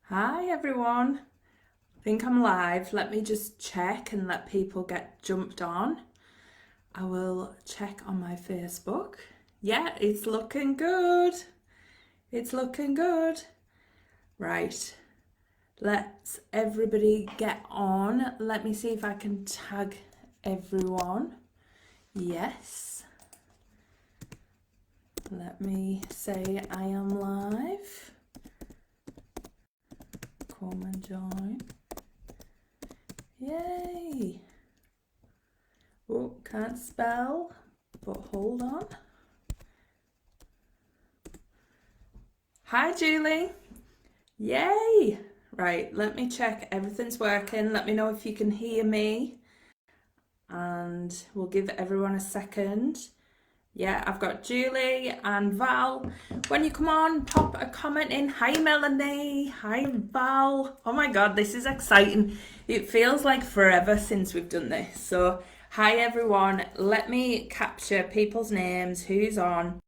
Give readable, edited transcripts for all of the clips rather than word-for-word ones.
Hi everyone, I think I'm live. Let me just check and let people get jumped on. I will check on my Facebook. Yeah, it's looking good. It's looking good. Right, let's everybody get on. Let me see if I can tag everyone. Yes. Let me say I am live. Come and join. Yay! Oh, can't spell, but hold on. Hi, Julie. Yay! Right, let me check everything's working. Let me know if you can hear me. And we'll give everyone a second. Yeah, I've got Julie and Val. When you come on, pop a comment in. Hi, Melanie. Hi, Val. Oh my God, this is exciting. It feels like forever since we've done this. So, hi, everyone. Let me capture people's names, who's on,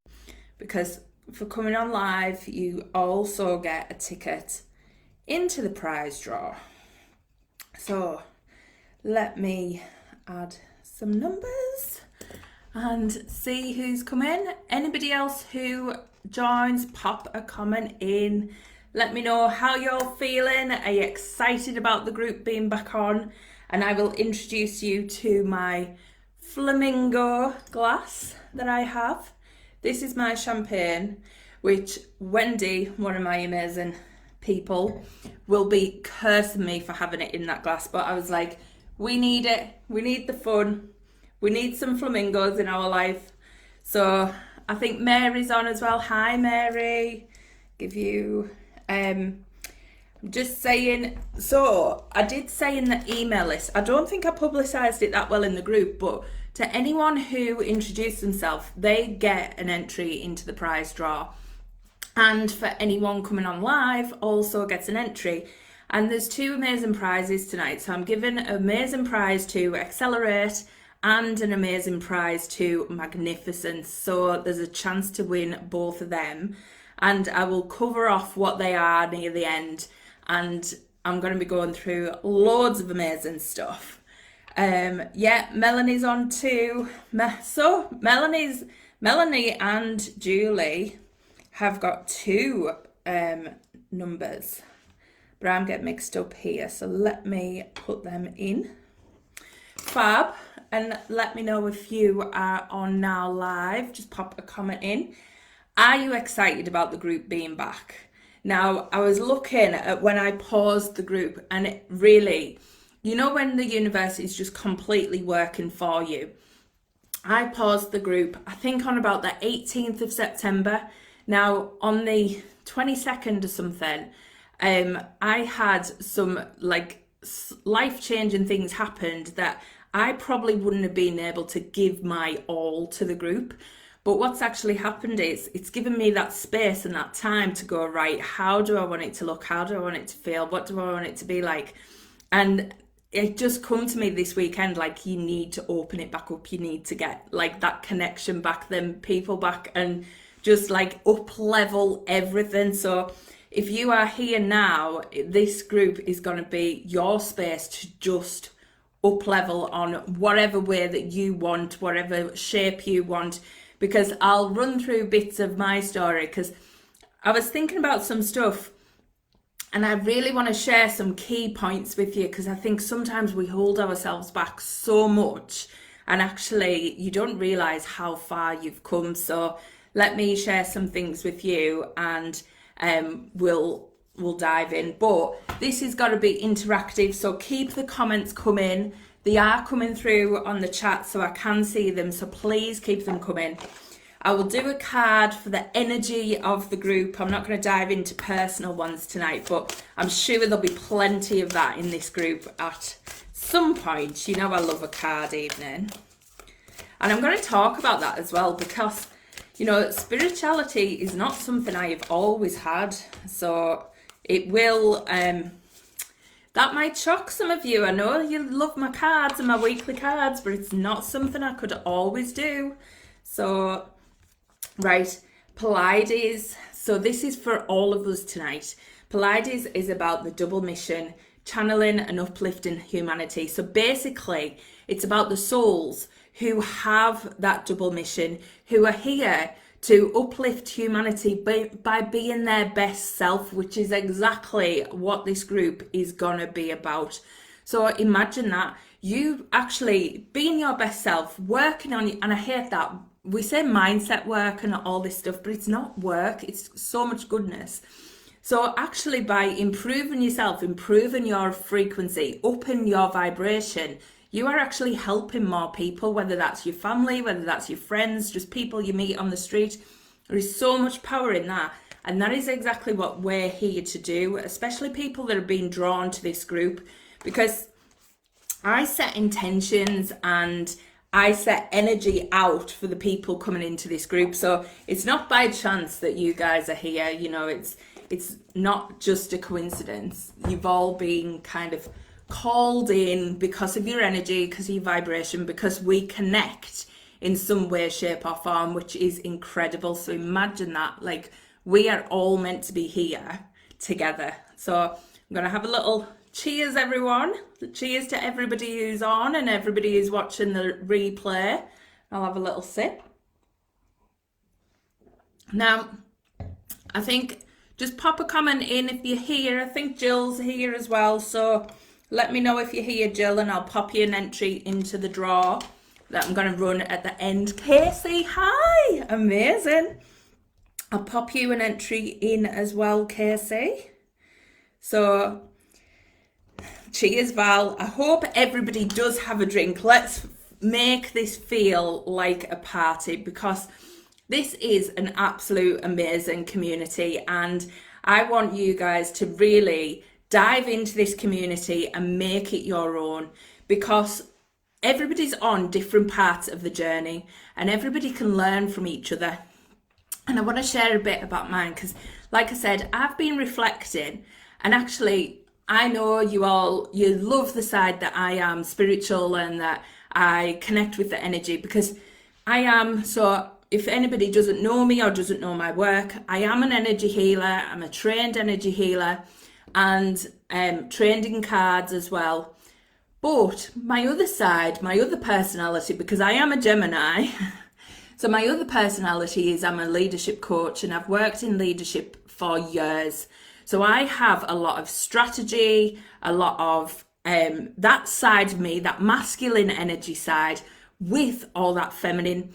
because for coming on live, you also get a ticket into the prize draw. So, let me add some numbers and see who's come in. Anybody else who joins, pop a comment in. Let me know how you're feeling. Are you excited about the group being back on? And I will introduce you to my flamingo glass that I have. This is my champagne, which Wendy, one of my amazing people, will be cursing me for having it in that glass. But I was like, we need it. We need the fun. We need some flamingos in our life. So I think Mary's on as well. Hi, Mary. Give you, just saying. So I did say in the email list, I don't think I publicised it that well in the group, but to anyone who introduced themselves, they get an entry into the prize draw. And for anyone coming on live, also gets an entry. And there's two amazing prizes tonight. So I'm giving an amazing prize to Accelerate and an amazing prize to Magnificence. So there's a chance to win both of them. And I will cover off what they are near the end. And I'm going to be going through loads of amazing stuff. Yeah, Melanie's on too. So Melanie and Julie have got two numbers. But I'm getting mixed up here. So let me put them in. Fab. And let me know if you are on now live. Just pop a comment in. Are you excited about the group being back? Now, I was looking at when I paused the group, and it really, you know, when the universe is just completely working for you. I paused the group, I think on about the 18th of September. Now, on the 22nd or something, I had some like life-changing things happened that I probably wouldn't have been able to give my all to the group. But what's actually happened is it's given me that space and that time to go, right, how do I want it to look? How do I want it to feel? What do I want it to be like? And it just come to me this weekend, like, you need to open it back up. You need to get like that connection back, them people back, and just like up level everything. So if you are here now, this group is going to be your space to just up level on whatever way that you want, whatever shape you want, because I'll run through bits of my story, because I was thinking about some stuff and I really want to share some key points with you, because I think sometimes we hold ourselves back so much and actually you don't realize how far you've come. So let me share some things with you and we'll dive in. But this has got to be interactive, so keep the comments coming. They are coming through on the chat so I can see them, so please keep them coming. I will do a card for the energy of the group. I'm not going to dive into personal ones tonight, but I'm sure there'll be plenty of that in this group at some point. You know I love a card evening. And I'm going to talk about that as well, because, you know, spirituality is not something I have always had. So it will, that might shock some of you. I know you love my cards and my weekly cards, but it's not something I could always do. So, right, Pleiades. So this is for all of us tonight. Pleiades is about the double mission, channeling and uplifting humanity. So basically, it's about the souls who have that double mission, who are here to uplift humanity by being their best self, which is exactly what this group is gonna be about. So imagine that, you actually being your best self, working on you, and I hate that. We say mindset work and all this stuff, but it's not work, it's so much goodness. So actually by improving yourself, improving your frequency, upping your vibration, you are actually helping more people, whether that's your family, whether that's your friends, just people you meet on the street. There is so much power in that. And that is exactly what we're here to do, especially people that are being drawn to this group, because I set intentions and I set energy out for the people coming into this group. So it's not by chance that you guys are here. You know, it's not just a coincidence. You've all been kind of called in because of your energy, because of your vibration, because we connect in some way, shape or form, which is incredible. So imagine that, like, we are all meant to be here together. So I'm going to have a little cheers, everyone. Cheers to everybody who's on and everybody who's watching the replay. I'll have a little sip. Now, I think just pop a comment in if you're here. I think Jill's here as well. So let me know if you're here, Jill, and I'll pop you an entry into the draw that I'm going to run at the end. Casey, hi. Amazing. I'll pop you an entry in as well, Casey. So cheers, Val. I hope everybody does have a drink. Let's make this feel like a party, because this is an absolute amazing community, and I want you guys to really dive into this community and make it your own, because everybody's on different parts of the journey and everybody can learn from each other. And I want to share a bit about mine, because like I said, I've been reflecting, and actually I know you love the side that I am spiritual and that I connect with the energy, because I am. So if anybody doesn't know me or doesn't know my work, I am an energy healer. I'm a trained energy healer and trained in cards as well. But my other side, my other personality, because I am a Gemini, so my other personality is I'm a leadership coach, and I've worked in leadership for years. So I have a lot of strategy, a lot of that side of me, that masculine energy side, with all that feminine.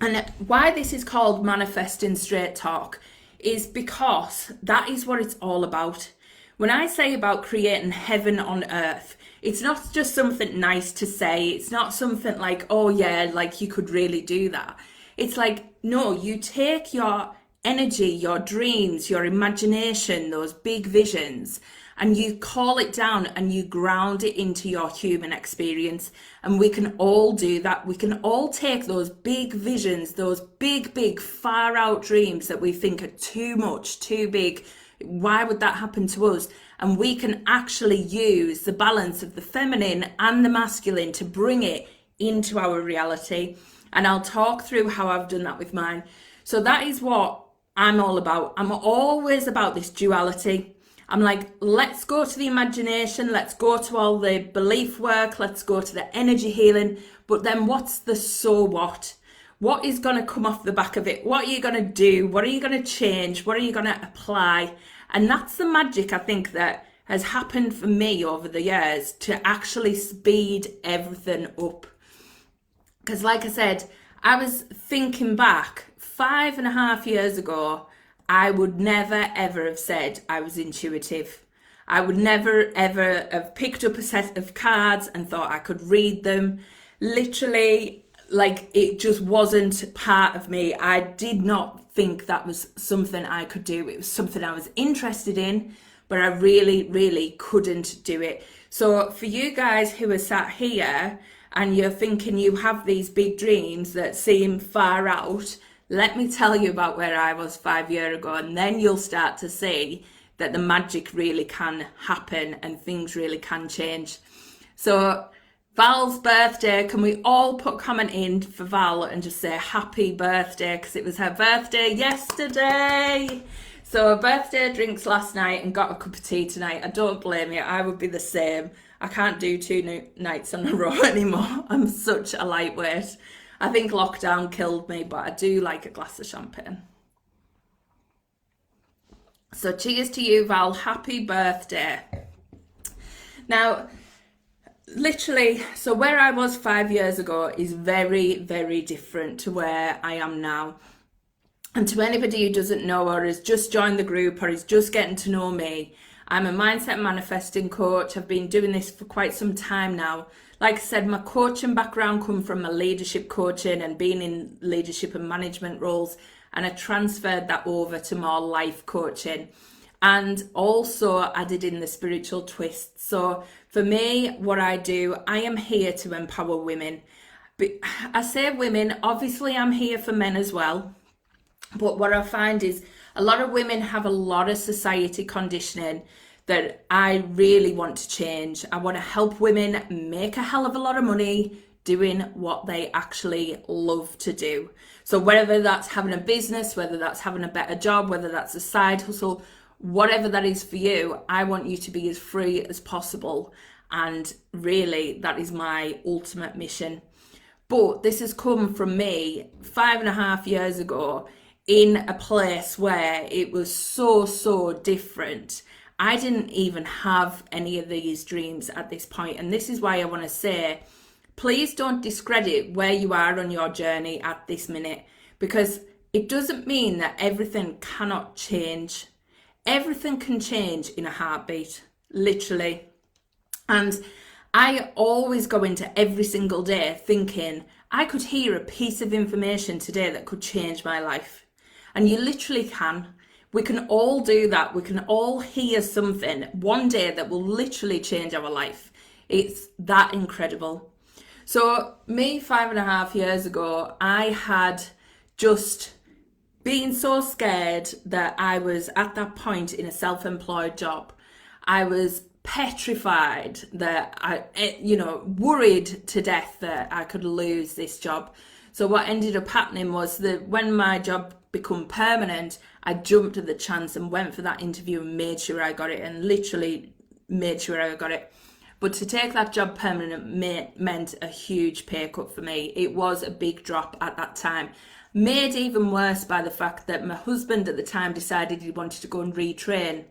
And why this is called Manifesting Straight Talk is because that is what it's all about. When I say about creating heaven on earth, it's not just something nice to say. It's not something like, oh yeah, like you could really do that. It's like, no, you take your energy, your dreams, your imagination, those big visions, and you call it down and you ground it into your human experience. And we can all do that. We can all take those big visions, those big, far out dreams that we think are too much, too big. Why would that happen to us? And we can actually use the balance of the feminine and the masculine to bring it into our reality. And I'll talk through how I've done that with mine. So that is what I'm all about. I'm always about this duality. I'm like, let's go to the imagination, let's go to all the belief work, let's go to the energy healing, but then what's the so what? What is going to come off the back of it? What are you going to do? What are you going to change? What are you going to apply? And that's the magic, I think, that has happened for me over the years to actually speed everything up. Because like I said, I was thinking back 5.5 years ago, I would never ever have said I was intuitive. I would never ever have picked up a set of cards and thought I could read them. Literally, like, it just wasn't part of me. I did not think that was something I could do. It was something I was interested in, but I really couldn't do it. So for you guys who are sat here and you're thinking you have these big dreams that seem far out, let me tell you about where I was 5 years ago, and then you'll start to see that the magic really can happen and things really can change. So Val's birthday, can we all put a comment in for Val and just say happy birthday, because it was her birthday yesterday. So birthday drinks last night and got a cup of tea tonight. I don't blame you. I would be the same. I can't do two nights on a row anymore. I'm such a lightweight. I think lockdown killed me, but I do like a glass of champagne. So cheers to you, Val. Happy birthday. Now, literally, so where I was 5 years ago is very, very different to where I am now. And to anybody who doesn't know or has just joined the group or is just getting to know me, I'm a mindset manifesting coach. I've been doing this for quite some time now. Like I said, my coaching background comes from my leadership coaching and being in leadership and management roles, and I transferred that over to more life coaching and also added in the spiritual twist. So for me, what I do, I am here to empower women. But I say women, obviously I'm here for men as well. But what I find is a lot of women have a lot of society conditioning that I really want to change. I want to help women make a hell of a lot of money doing what they actually love to do. So whether that's having a business, whether that's having a better job, whether that's a side hustle, whatever that is for you, I want you to be as free as possible. And really, that is my ultimate mission. But this has come from me 5.5 years ago in a place where it was so different. I didn't even have any of these dreams at this point. And this is why I want to say, please don't discredit where you are on your journey at this minute, because it doesn't mean that everything cannot change. Everything can change in a heartbeat, literally. And I always go into every single day thinking, I could hear a piece of information today that could change my life. And you literally can. We can all do that. We can all hear something one day that will literally change our life. It's that incredible. So me 5.5 years ago, I had just been so scared that I was at that point in a self-employed job. I was petrified that worried to death that I could lose this job. So what ended up happening was that when my job become permanent, I jumped at the chance and went for that interview and made sure I got it, and literally made sure I got it. But to take that job permanent meant a huge pay cut for me. It was a big drop at that time. Made even worse by the fact that my husband at the time decided he wanted to go and retrain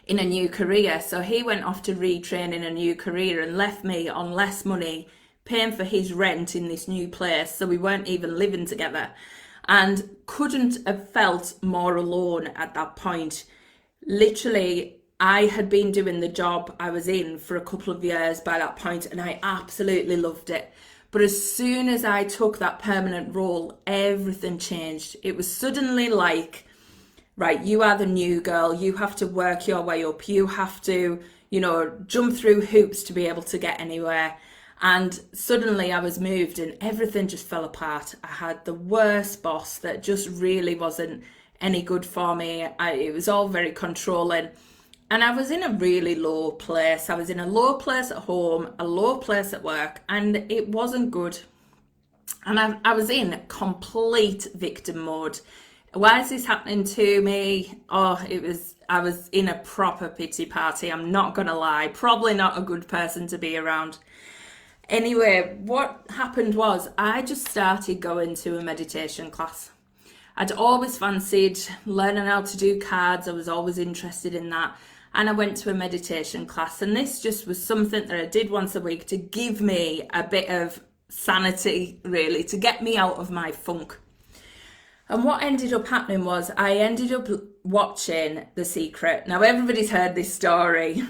in a new career. So he went off to retrain in a new career and left me on less money, paying for his rent in this new place. So we weren't even living together. And couldn't have felt more alone at that point. Literally, I had been doing the job I was in for a couple of years by that point, and I absolutely loved it. But as soon as I took that permanent role, everything changed. It was suddenly like, right, you are the new girl. You have to work your way up. You have to, jump through hoops to be able to get anywhere. And suddenly I was moved and everything just fell apart. I had the worst boss that just really wasn't any good for me. It was all very controlling. And I was in a really low place. I was in a low place at home, a low place at work, and it wasn't good. And I was in complete victim mode. Why is this happening to me? I was in a proper pity party. I'm not going to lie. Probably not a good person to be around. Anyway, what happened was I just started going to a meditation class. I'd always fancied learning how to do cards. I was always interested in that. And I went to a meditation class, and this just was something that I did once a week to give me a bit of sanity, really, to get me out of my funk. And what ended up happening was I ended up watching The Secret. Now, everybody's heard this story.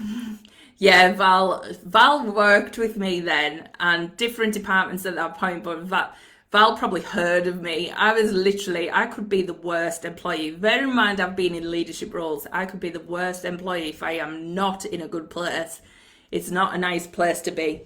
Yeah, Val worked with me then, and different departments at that point, but Val probably heard of me. I could be the worst employee. Bear in mind, I've been in leadership roles. I could be the worst employee if I am not in a good place. It's not a nice place to be.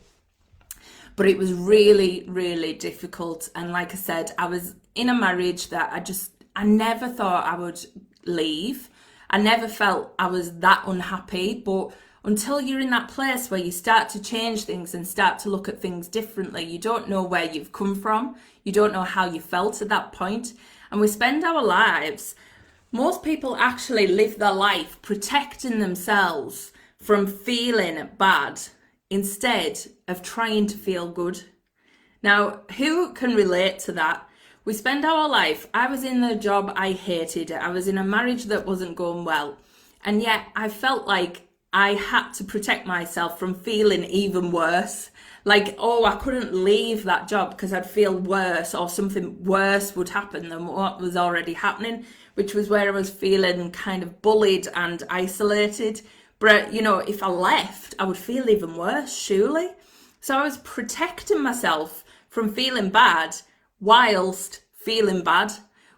But it was really, really difficult. And like I said, I was in a marriage that I never thought I would leave. I never felt I was that unhappy, but until you're in that place where you start to change things and start to look at things differently, you don't know where you've come from. You don't know how you felt at that point. And we spend our lives Most people actually live their life protecting themselves from feeling bad instead of trying to feel good. Now, who can relate to that? We spend our life, I was in a job I hated, I was in a marriage that wasn't going well, and yet I felt like I had to protect myself from feeling even worse. Like, oh, I couldn't leave that job because I'd feel worse or something worse would happen than what was already happening, which was where I was feeling kind of bullied and isolated. But, you know, if I left, I would feel even worse, surely. So I was protecting myself from feeling bad whilst feeling bad,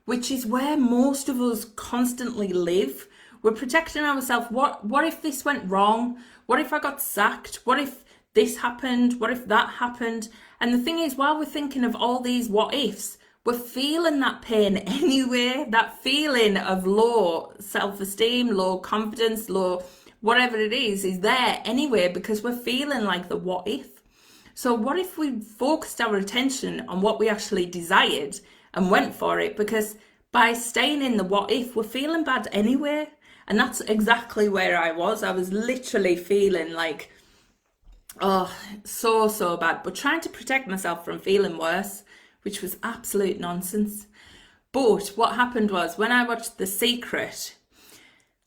which is where most of us constantly live. We're protecting ourselves. What if this went wrong? What if I got sacked? What if this happened? What if that happened? And the thing is, while we're thinking of all these what ifs, we're feeling that pain anyway. That feeling of low self-esteem, low confidence, low whatever it is there anyway, because we're feeling like the what if. So what if we focused our attention on what we actually desired and went for it? Because by staying in the what if, we're feeling bad anyway. And that's exactly where I was. I was literally feeling like, oh, so bad, but trying to protect myself from feeling worse, which was absolute nonsense. But what happened was, when I watched The Secret,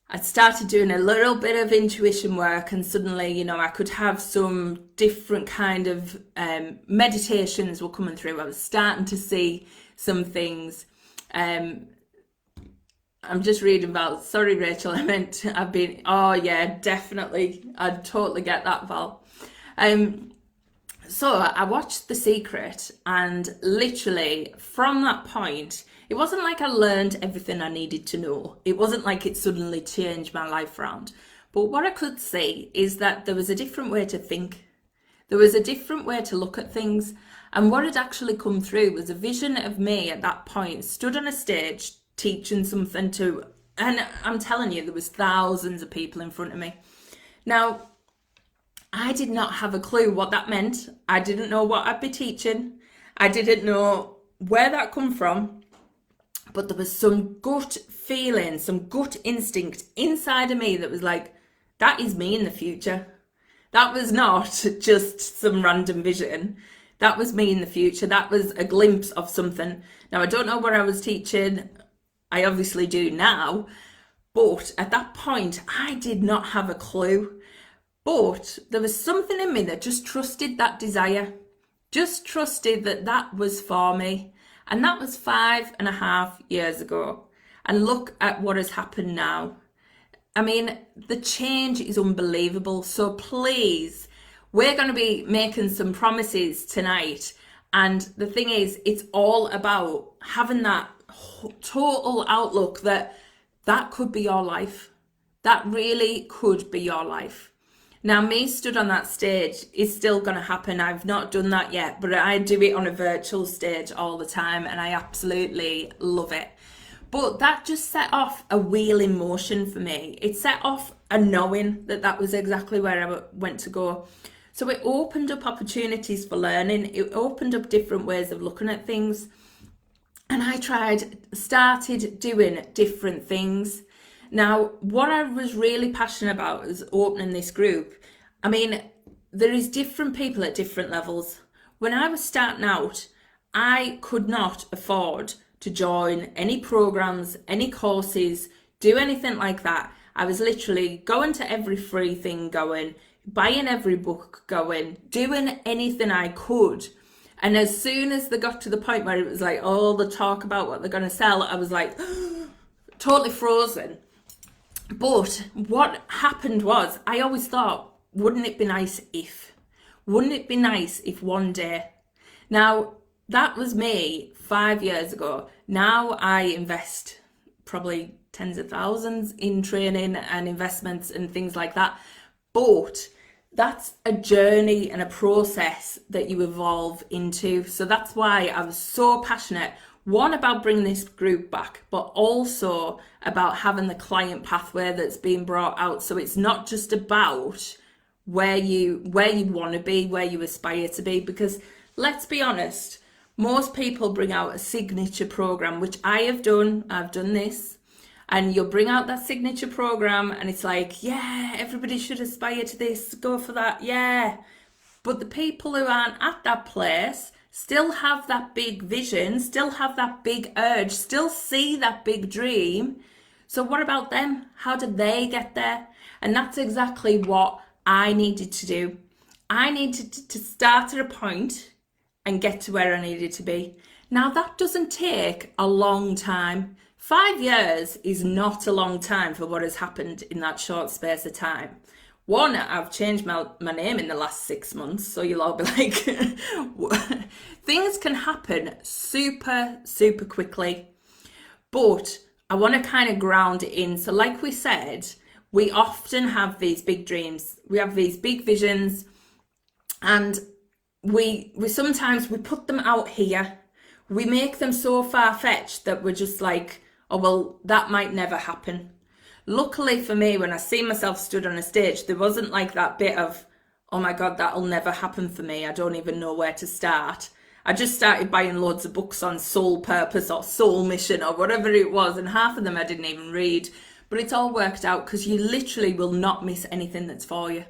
I started doing a little bit of intuition work, and suddenly, you know, I could have some different kind of meditations were coming through. I was starting to see some things. I'm just reading about, sorry, Rachel, oh yeah, definitely. I totally get that, Val. So I watched The Secret, and literally from that point, it wasn't like I learned everything I needed to know. It wasn't like it suddenly changed my life around. But what I could see is that there was a different way to think. There was a different way to look at things. And what had actually come through was a vision of me at that point, stood on a stage teaching something to, and I'm telling you, there was thousands of people in front of me. Now, I did not have a clue what that meant. I didn't know what I'd be teaching. I didn't know where that come from. But there was some gut feeling, some gut instinct inside of me that was like, that is me in the future. That was not just some random vision. That was me in the future. That was a glimpse of something. Now, I don't know what I was teaching. I obviously do now. But at that point, I did not have a clue. But there was something in me that just trusted that desire. Just trusted that that was for me. And that was 5.5 years ago. And look at what has happened now. I mean, the change is unbelievable. So please, we're going to be making some promises tonight. And the thing is, it's all about having that total outlook that that could be your life. That really could be your life. Now, me stood on that stage is still going to happen. I've not done that yet, but I do it on a virtual stage all the time, and I absolutely love it. But that just set off a wheel in motion for me. It set off a knowing that that was exactly where I went to go. So it opened up opportunities for learning. It opened up different ways of looking at things. And I started doing different things. Now, what I was really passionate about is opening this group. I mean, there is different people at different levels. When I was starting out, I could not afford to join any programs, any courses, do anything like that. I was literally going to every free thing going, buying every book going, doing anything I could. And as soon as they got to the point where it was like all the talk about what they're going to sell, I was like totally frozen. But what happened was, I always thought, wouldn't it be nice if? Wouldn't it be nice if one day? Now, that was me 5 years ago. Now I invest probably tens of thousands in training and investments and things like that. But that's a journey and a process that you evolve into. So that's why I was so passionate, one, about bringing this group back, but also about having the client pathway that's being brought out. So it's not just about where you want to be, where you aspire to be, because let's be honest, most people bring out a signature program, which I have done. I've done this. And you'll bring out that signature program and it's like, yeah, everybody should aspire to this, go for that, yeah. But the people who aren't at that place still have that big vision, still have that big urge, still see that big dream. So what about them? How did they get there? And that's exactly what I needed to do. I needed to start at a point and get to where I needed to be. Now that doesn't take a long time. 5 years is not a long time for what has happened in that short space of time. One, I've changed my name in the last 6 months, so you'll all be like, things can happen super, super quickly. But I want to kind of ground it in. So like we said, we often have these big dreams. We have these big visions, and we sometimes we put them out here. We make them so far-fetched that we're just like, oh, well, that might never happen. Luckily for me, when I see myself stood on a stage, there wasn't like that bit of, oh my God, that'll never happen for me. I don't even know where to start. I just started buying loads of books on soul purpose or soul mission or whatever it was, and half of them I didn't even read. But it's all worked out because you literally will not miss anything that's for you.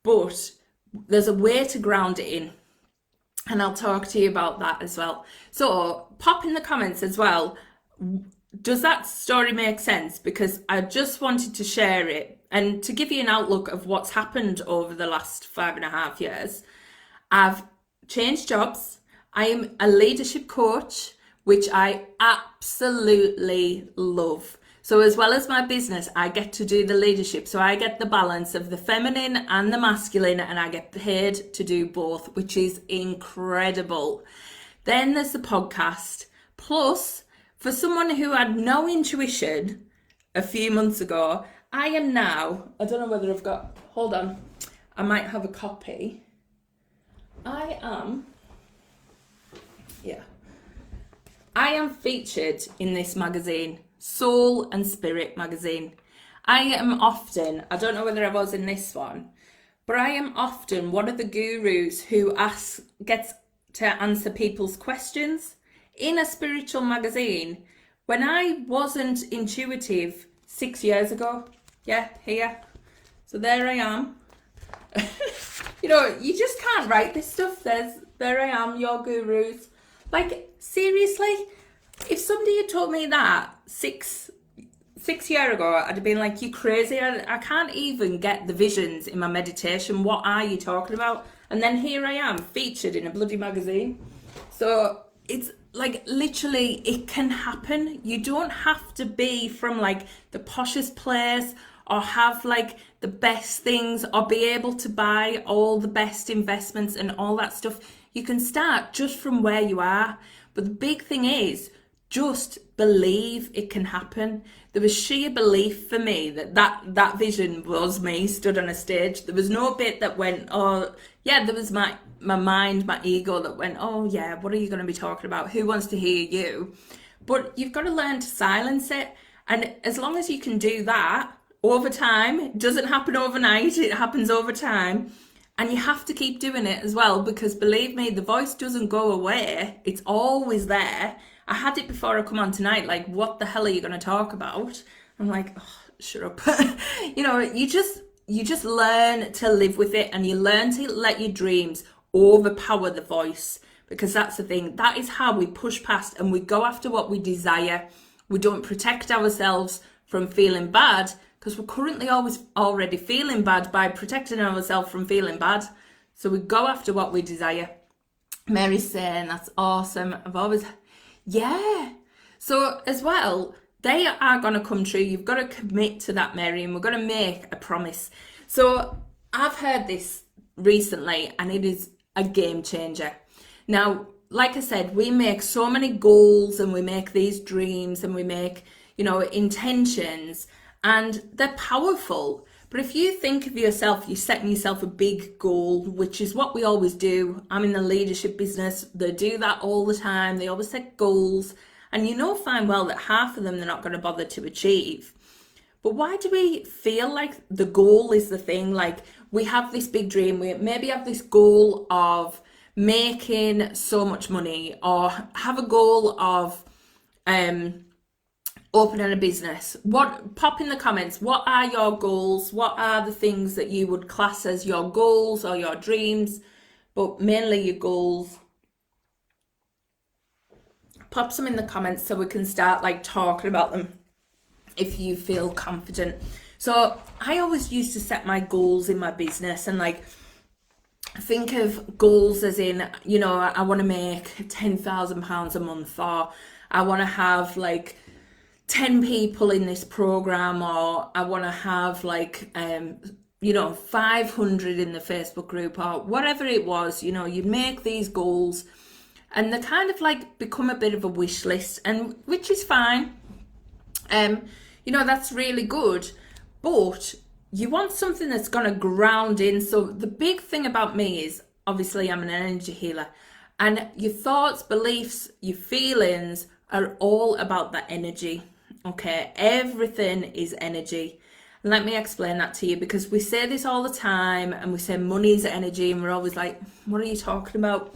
But there's a way to ground it in, and I'll talk to you about that as well. So pop in the comments as well, does that story make sense? Because I just wanted to share it and to give you an outlook of what's happened over the last 5.5 years. I've changed jobs. I am a leadership coach, which I absolutely love. So as well as my business, I get to do the leadership. So I get the balance of the feminine and the masculine, and I get paid to do both, which is incredible. Then there's the podcast. Plus, for someone who had no intuition a few months ago, I am now, I don't know whether I've got, hold on, I might have a copy. I am featured in this magazine, Soul and Spirit magazine. I am often, I don't know whether I was in this one, but I am often one of the gurus who gets to answer people's questions in a spiritual magazine. When I wasn't intuitive 6 years ago, here. So there I am. You just can't write this stuff. There I am, your gurus. Like, seriously, if somebody had told me that six years ago, I'd have been like, you crazy. I can't even get the visions in my meditation. What are you talking about? And then here I am, featured in a bloody magazine. So it's like, literally, it can happen. You don't have to be from like the poshest place or have like the best things or be able to buy all the best investments and all that stuff. You can start just from where you are. But the big thing is, just believe it can happen. There was sheer belief for me that vision was me stood on a stage. There was no bit that went, oh, yeah, there was my mind, my ego that went, oh, yeah, what are you going to be talking about? Who wants to hear you? But you've got to learn to silence it. And as long as you can do that over time, it doesn't happen overnight, it happens over time. And you have to keep doing it as well, because believe me, the voice doesn't go away. It's always there. I had it before I come on tonight, like, what the hell are you going to talk about? I'm like, oh, shut up. You just learn to live with it, and you learn to let your dreams overpower the voice, because that's the thing. That is how we push past and we go after what we desire. We don't protect ourselves from feeling bad, because we're currently already feeling bad by protecting ourselves from feeling bad. So we go after what we desire. Mary's saying, that's awesome. Yeah. So as well, they are going to come true. You've got to commit to that, Mary, and we're going to make a promise. So I've heard this recently, and it is a game changer. Now, like I said, we make so many goals, and we make these dreams, and we make, intentions, and they're powerful. But if you think of yourself, you're setting yourself a big goal, which is what we always do. I'm in the leadership business. They do that all the time. They always set goals. And fine well that half of them they're not going to bother to achieve. But why do we feel like the goal is the thing? Like, we have this big dream. We maybe have this goal of making so much money, or have a goal of opening a business, pop in the comments, what are your goals? What are the things that you would class as your goals or your dreams, but mainly your goals? Pop some in the comments so we can start like talking about them if you feel confident. So I always used to set my goals in my business and like think of goals as in, you know, I want to make £10,000 a month, or I want to have like 10 people in this program, or I want to have like, 500 in the Facebook group, or whatever it was. You know, you make these goals and they kind of like become a bit of a wish list, and which is fine. That's really good, but you want something that's going to ground in. So the big thing about me is, obviously I'm an energy healer, and your thoughts, beliefs, your feelings are all about that energy. Okay, everything is energy. Let me explain that to you, because we say this all the time, and we say money is energy, and we're always like, what are you talking about?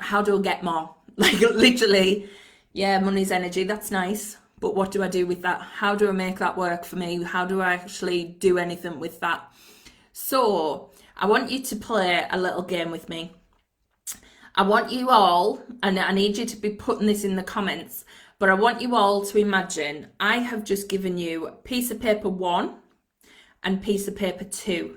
How do I get more? Like literally, yeah, money's energy, that's nice, but what do I do with that? How do I make that work for me? How do I actually do anything with that? So I want you to play a little game with me. I want you all, and I need you to be putting this in the comments, but I want you all to imagine I have just given you piece of paper 1 and piece of paper 2.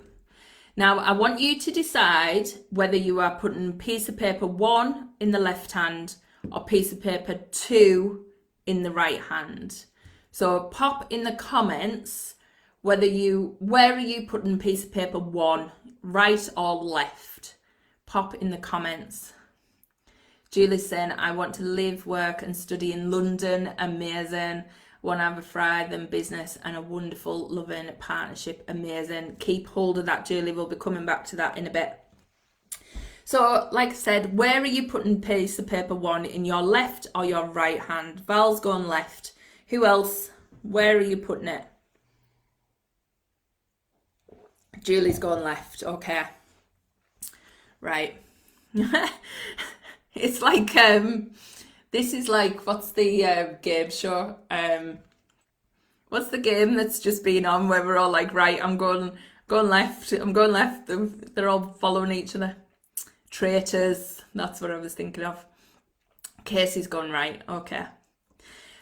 Now, I want you to decide whether you are putting piece of paper 1 in the left hand or piece of paper 2 in the right hand. So pop in the comments where are you putting piece of paper 1, right or left? Pop in the comments. Julie's saying, I want to live, work and study in London. Amazing. Want to have a thriving business and a wonderful, loving partnership. Amazing. Keep hold of that, Julie. We'll be coming back to that in a bit. So, like I said, where are you putting piece of paper 1, in your left or your right hand? Val's going left. Who else? Where are you putting it? Julie's going left. Okay. Right. It's like, this is like, what's the game show? What's the game that's just been on where we're all like, right, I'm going left, I'm going left. They're all following each other. Traitors, that's what I was thinking of. Casey's going right, okay.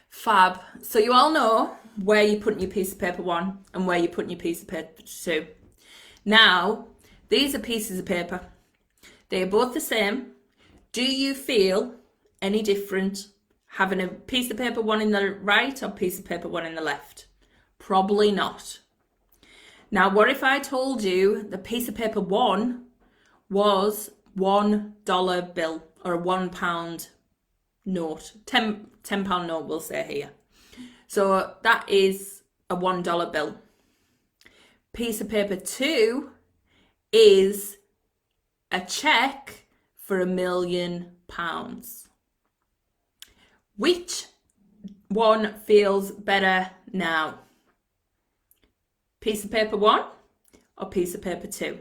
Fab. So you all know where you're putting your piece of paper 1 and where you're putting your piece of paper 2. Now, these are pieces of paper. They are both the same. Do you feel any different having a piece of paper 1 in the right or piece of paper 1 in the left? Probably not. Now, what if I told you the piece of paper 1 was $1 bill, or a £1 note, £10 note we'll say here. So that is a $1 bill. Piece of paper 2 is a check for £1 million. Which one feels better now? Piece of paper 1 or piece of paper 2?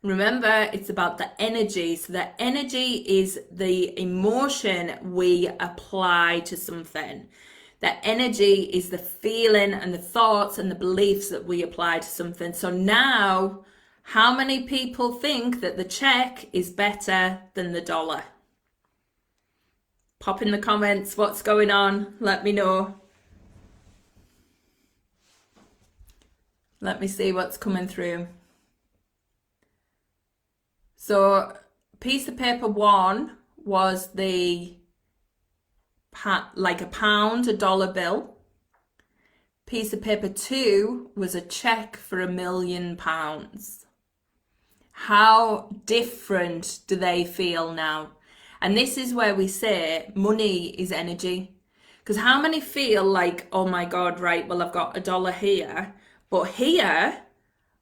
Remember, it's about the energy. So the energy is the emotion we apply to something. The energy is the feeling and the thoughts and the beliefs that we apply to something. So now, how many people think that the check is better than the dollar? Pop in the comments what's going on. Let me know. Let me see what's coming through. So piece of paper 1 was like a pound, $1 bill. Piece of paper 2 was a check for £1 million. How different do they feel now? And this is where we say money is energy. Because how many feel like, oh my God, right, well, I've got $1 here, but here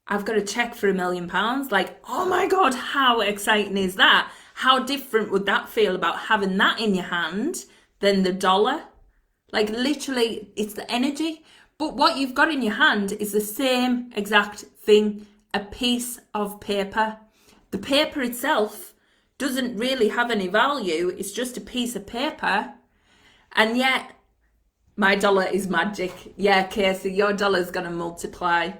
I've got a check for £1 million. Like, oh my God, how exciting is that? How different would that feel about having that in your hand than the dollar? Like, literally, it's the energy. But what you've got in your hand is the same exact thing, a piece of paper. The paper itself doesn't really have any value. It's just a piece of paper. And yet, my dollar is magic. Yeah, Casey, your dollar's going to multiply.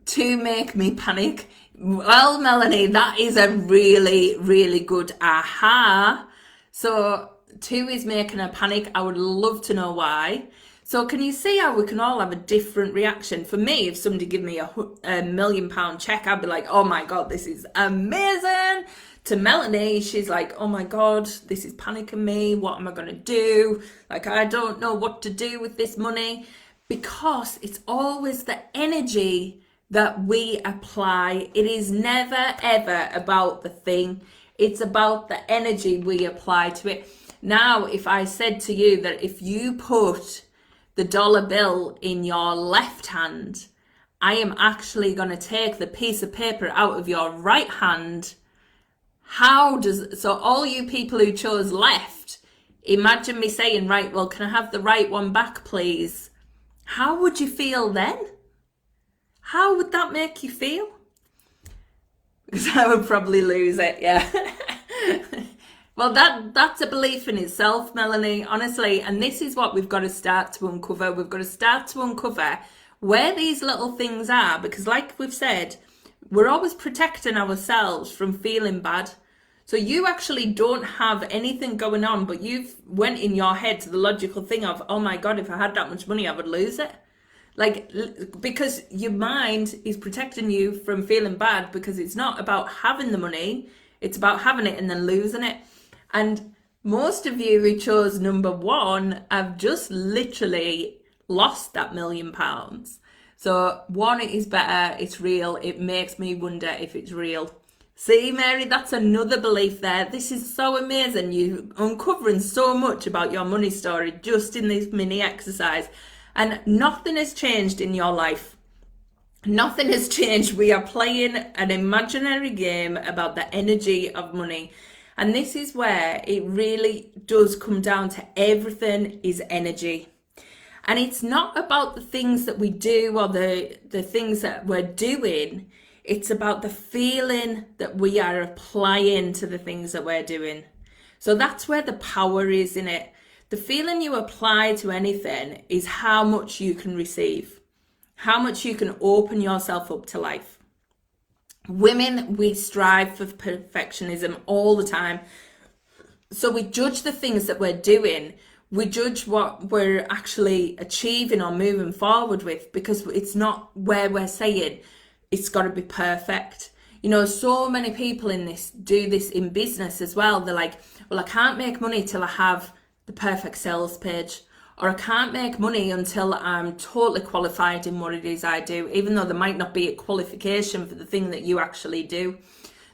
To make me panic. Well, Melanie, that is a really, really good aha. So 2 is making her panic. I would love to know why. So can you see how we can all have a different reaction? For me, if somebody give me a £1 million check, I'd be like, oh my God, this is amazing. To Melanie, she's like, oh my God, this is panicking me. What am I going to do? Like, I don't know what to do with this money. Because it's always the energy that we apply. It is never, ever about the thing. It's about the energy we apply to it. Now, if I said to you that if you put the dollar bill in your left hand, I am actually going to take the piece of paper out of your right hand. So all you people who chose left, imagine me saying, right, well, can I have the right one back, please? How would you feel then? How would that make you feel? Because I would probably lose it, yeah. Well, that's a belief in itself, Melanie, honestly. And this is what we've got to start to uncover. We've got to start to uncover where these little things are. Because like we've said, we're always protecting ourselves from feeling bad. So you actually don't have anything going on, but you've went in your head to the logical thing of, oh my God, if I had that much money, I would lose it. Like, because your mind is protecting you from feeling bad, because it's not about having the money, it's about having it and then losing it. And most of you who chose number 1 have just literally lost that £1 million. So 1, it is better, it's real, it makes me wonder if it's real. See, Mary, that's another belief there. This is so amazing. You're uncovering so much about your money story just in this mini exercise. And nothing has changed in your life. Nothing has changed. We are playing an imaginary game about the energy of money. And this is where it really does come down to everything is energy. And it's not about the things that we do or the things that we're doing. It's about the feeling that we are applying to the things that we're doing. So that's where the power is in it. The feeling you apply to anything is how much you can receive, how much you can open yourself up to life. Women, we strive for perfectionism all the time. So we judge the things that we're doing. We judge what we're actually achieving or moving forward with, because it's not where we're saying it's got to be perfect. You know, so many people in this do this in business as well. They're like, well, I can't make money till I have the perfect sales page, or I can't make money until I'm totally qualified in what it is I do, even though there might not be a qualification for the thing that you actually do.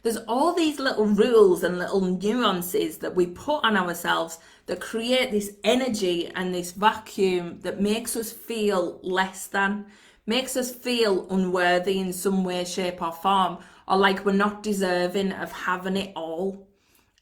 There's all these little rules and little nuances that we put on ourselves that create this energy and this vacuum that makes us feel less than, makes us feel unworthy in some way, shape or form, or like we're not deserving of having it all.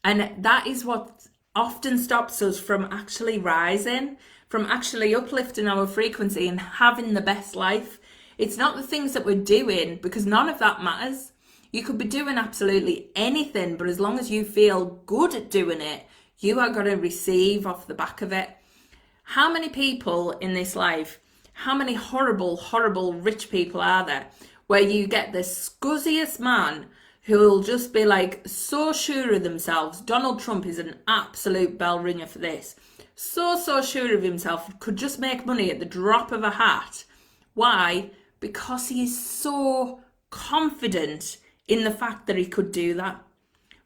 And that is what often stops us from actually rising, from actually uplifting our frequency and having the best life. It's not the things that we're doing, because none of that matters. You could be doing absolutely anything, but as long as you feel good at doing it, you are going to receive off the back of it. How many people in this life, how many horrible, horrible rich people are there where you get the scuzziest man who will just be like so sure of themselves? Donald Trump is an absolute bell ringer for this. So sure of himself, could just make money at the drop of a hat. Why? Because he is so confident in the fact that he could do that.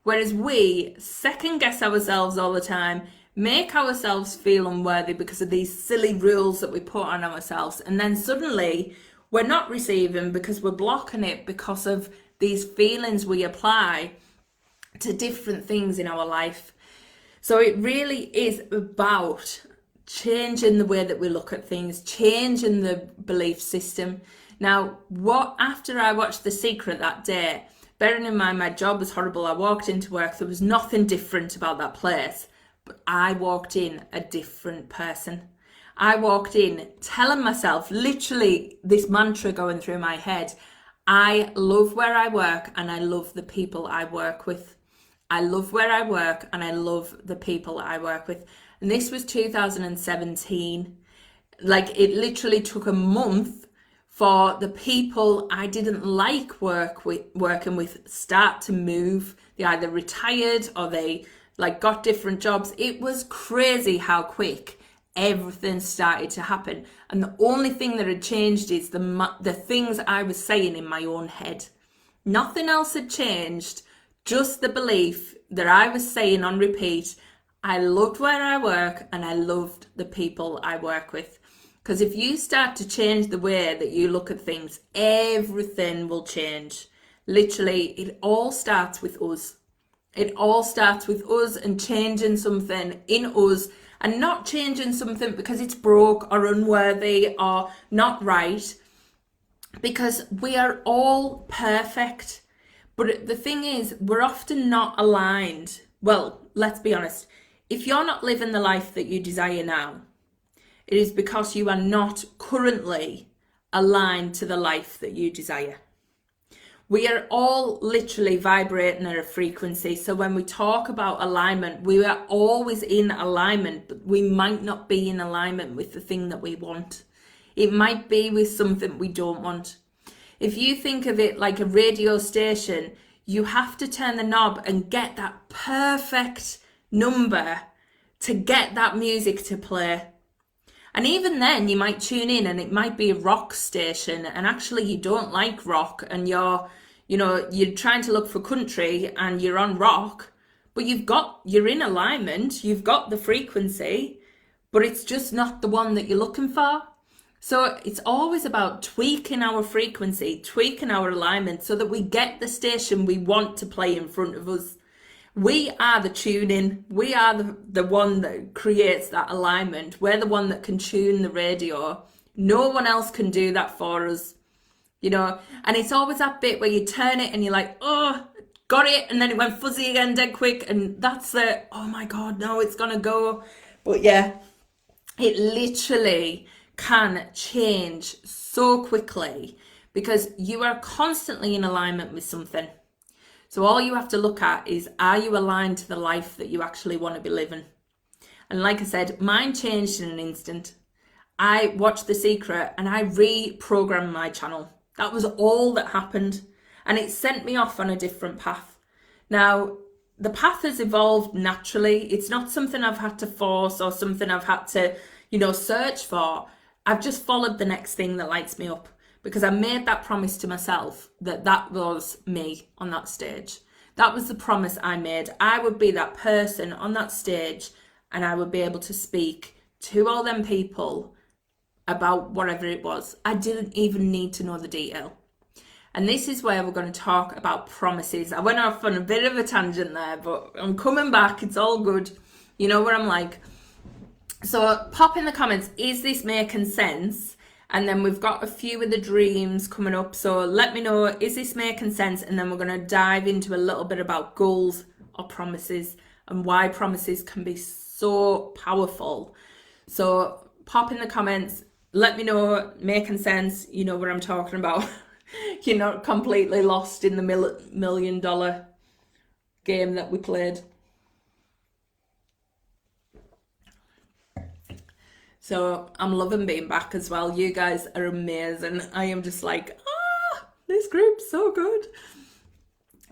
Whereas we second guess ourselves all the time, make ourselves feel unworthy because of these silly rules that we put on ourselves. And then suddenly we're not receiving because we're blocking it because of these feelings we apply to different things in our life. So it really is about changing the way that we look at things, changing the belief system. Now, after I watched The Secret that day, bearing in mind my job was horrible, I walked into work, there was nothing different about that place, but I walked in a different person. I walked in telling myself, literally this mantra going through my head, I love where I work and I love the people I work with. I love where I work and I love the people I work with. And this was 2017. Like, it literally took a month for the people I didn't like working with start to move. They either retired or they like got different jobs. It was crazy how quick everything started to happen. And the only thing that had changed is the things I was saying in my own head. Nothing else had changed, just the belief that I was saying on repeat, I loved where I work and I loved the people I work with. Because if you start to change the way that you look at things, everything will change. Literally, it all starts with us. It all starts with us and changing something in us, and not changing something because it's broke or unworthy or not right, because we are all perfect. But the thing is, we're often not aligned. Well, let's be honest. If you're not living the life that you desire now, it is because you are not currently aligned to the life that you desire. We are all literally vibrating at a frequency. So when we talk about alignment, we are always in alignment, but we might not be in alignment with the thing that we want. It might be with something we don't want. If you think of it like a radio station, you have to turn the knob and get that perfect number to get that music to play. And even then, you might tune in and it might be a rock station, and actually you don't like rock, and you're trying to look for country and you're on rock, but you're in alignment, you've got the frequency, but it's just not the one that you're looking for. So it's always about tweaking our frequency, tweaking our alignment so that we get the station we want to play in front of us. We are the tuning. We are the one that creates that alignment. We're the one that can tune the radio. No one else can do that for us, and it's always that bit where you turn it and you're like, oh, got it, and then it went fuzzy again dead quick, and that's the, oh my God, no, it's gonna go. But yeah, it literally can change so quickly because you are constantly in alignment with something. So all you have to look at is, are you aligned to the life that you actually want to be living? And like I said, mine changed in an instant. I watched The Secret and I reprogrammed my channel. That was all that happened. And it sent me off on a different path. Now, the path has evolved naturally. It's not something I've had to force or something I've had to, search for. I've just followed the next thing that lights me up, because I made that promise to myself that was me on that stage. That was the promise I made. I would be that person on that stage and I would be able to speak to all them people about whatever it was. I didn't even need to know the detail. And this is where we're going to talk about promises. I went off on a bit of a tangent there, but I'm coming back. It's all good. You know where I'm like. So pop in the comments, is this making sense? And then we've got a few of the dreams coming up. So let me know, is this making sense? And then we're going to dive into a little bit about goals or promises and why promises can be so powerful. So pop in the comments, let me know, making sense, you know what I'm talking about. You're not completely lost in the $1 million game that we played. So I'm loving being back as well. You guys are amazing. I am just like, this group's so good.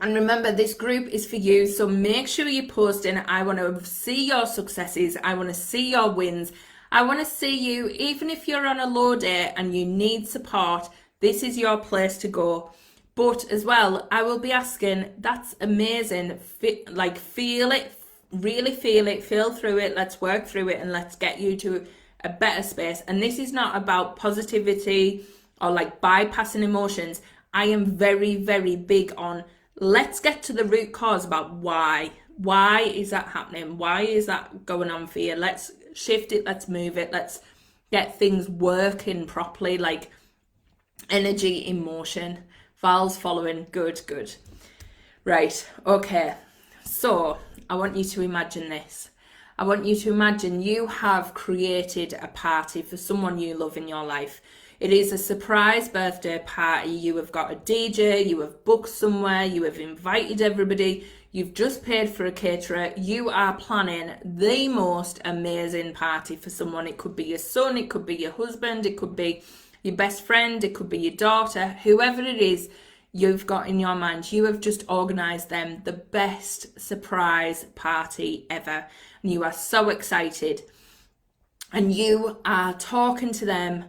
And remember, this group is for you. So make sure you're posting. I want to see your successes. I want to see your wins. I want to see you, even if you're on a low day and you need support, this is your place to go. But as well, I will be asking, that's amazing. Feel it, really feel it, feel through it. Let's work through it and let's get you to a better space. And this is not about positivity or like bypassing emotions. I am very, very big on, let's get to the root cause about why is that happening? Why is that going on for you? Let's shift it. Let's move it. Let's get things working properly, like energy in motion. Val's following. Good. Right. Okay. So I want you to imagine this. I want you to imagine you have created a party for someone you love in your life. It is a surprise birthday party. You have got a DJ, you have booked somewhere, you have invited everybody, You've just paid for a caterer. You are planning the most amazing party for someone. It could be your son, it could be your husband, it could be your best friend, it could be your daughter, whoever it is you've got in your mind. You have just organised them the best surprise party ever. And you are so excited. And you are talking to them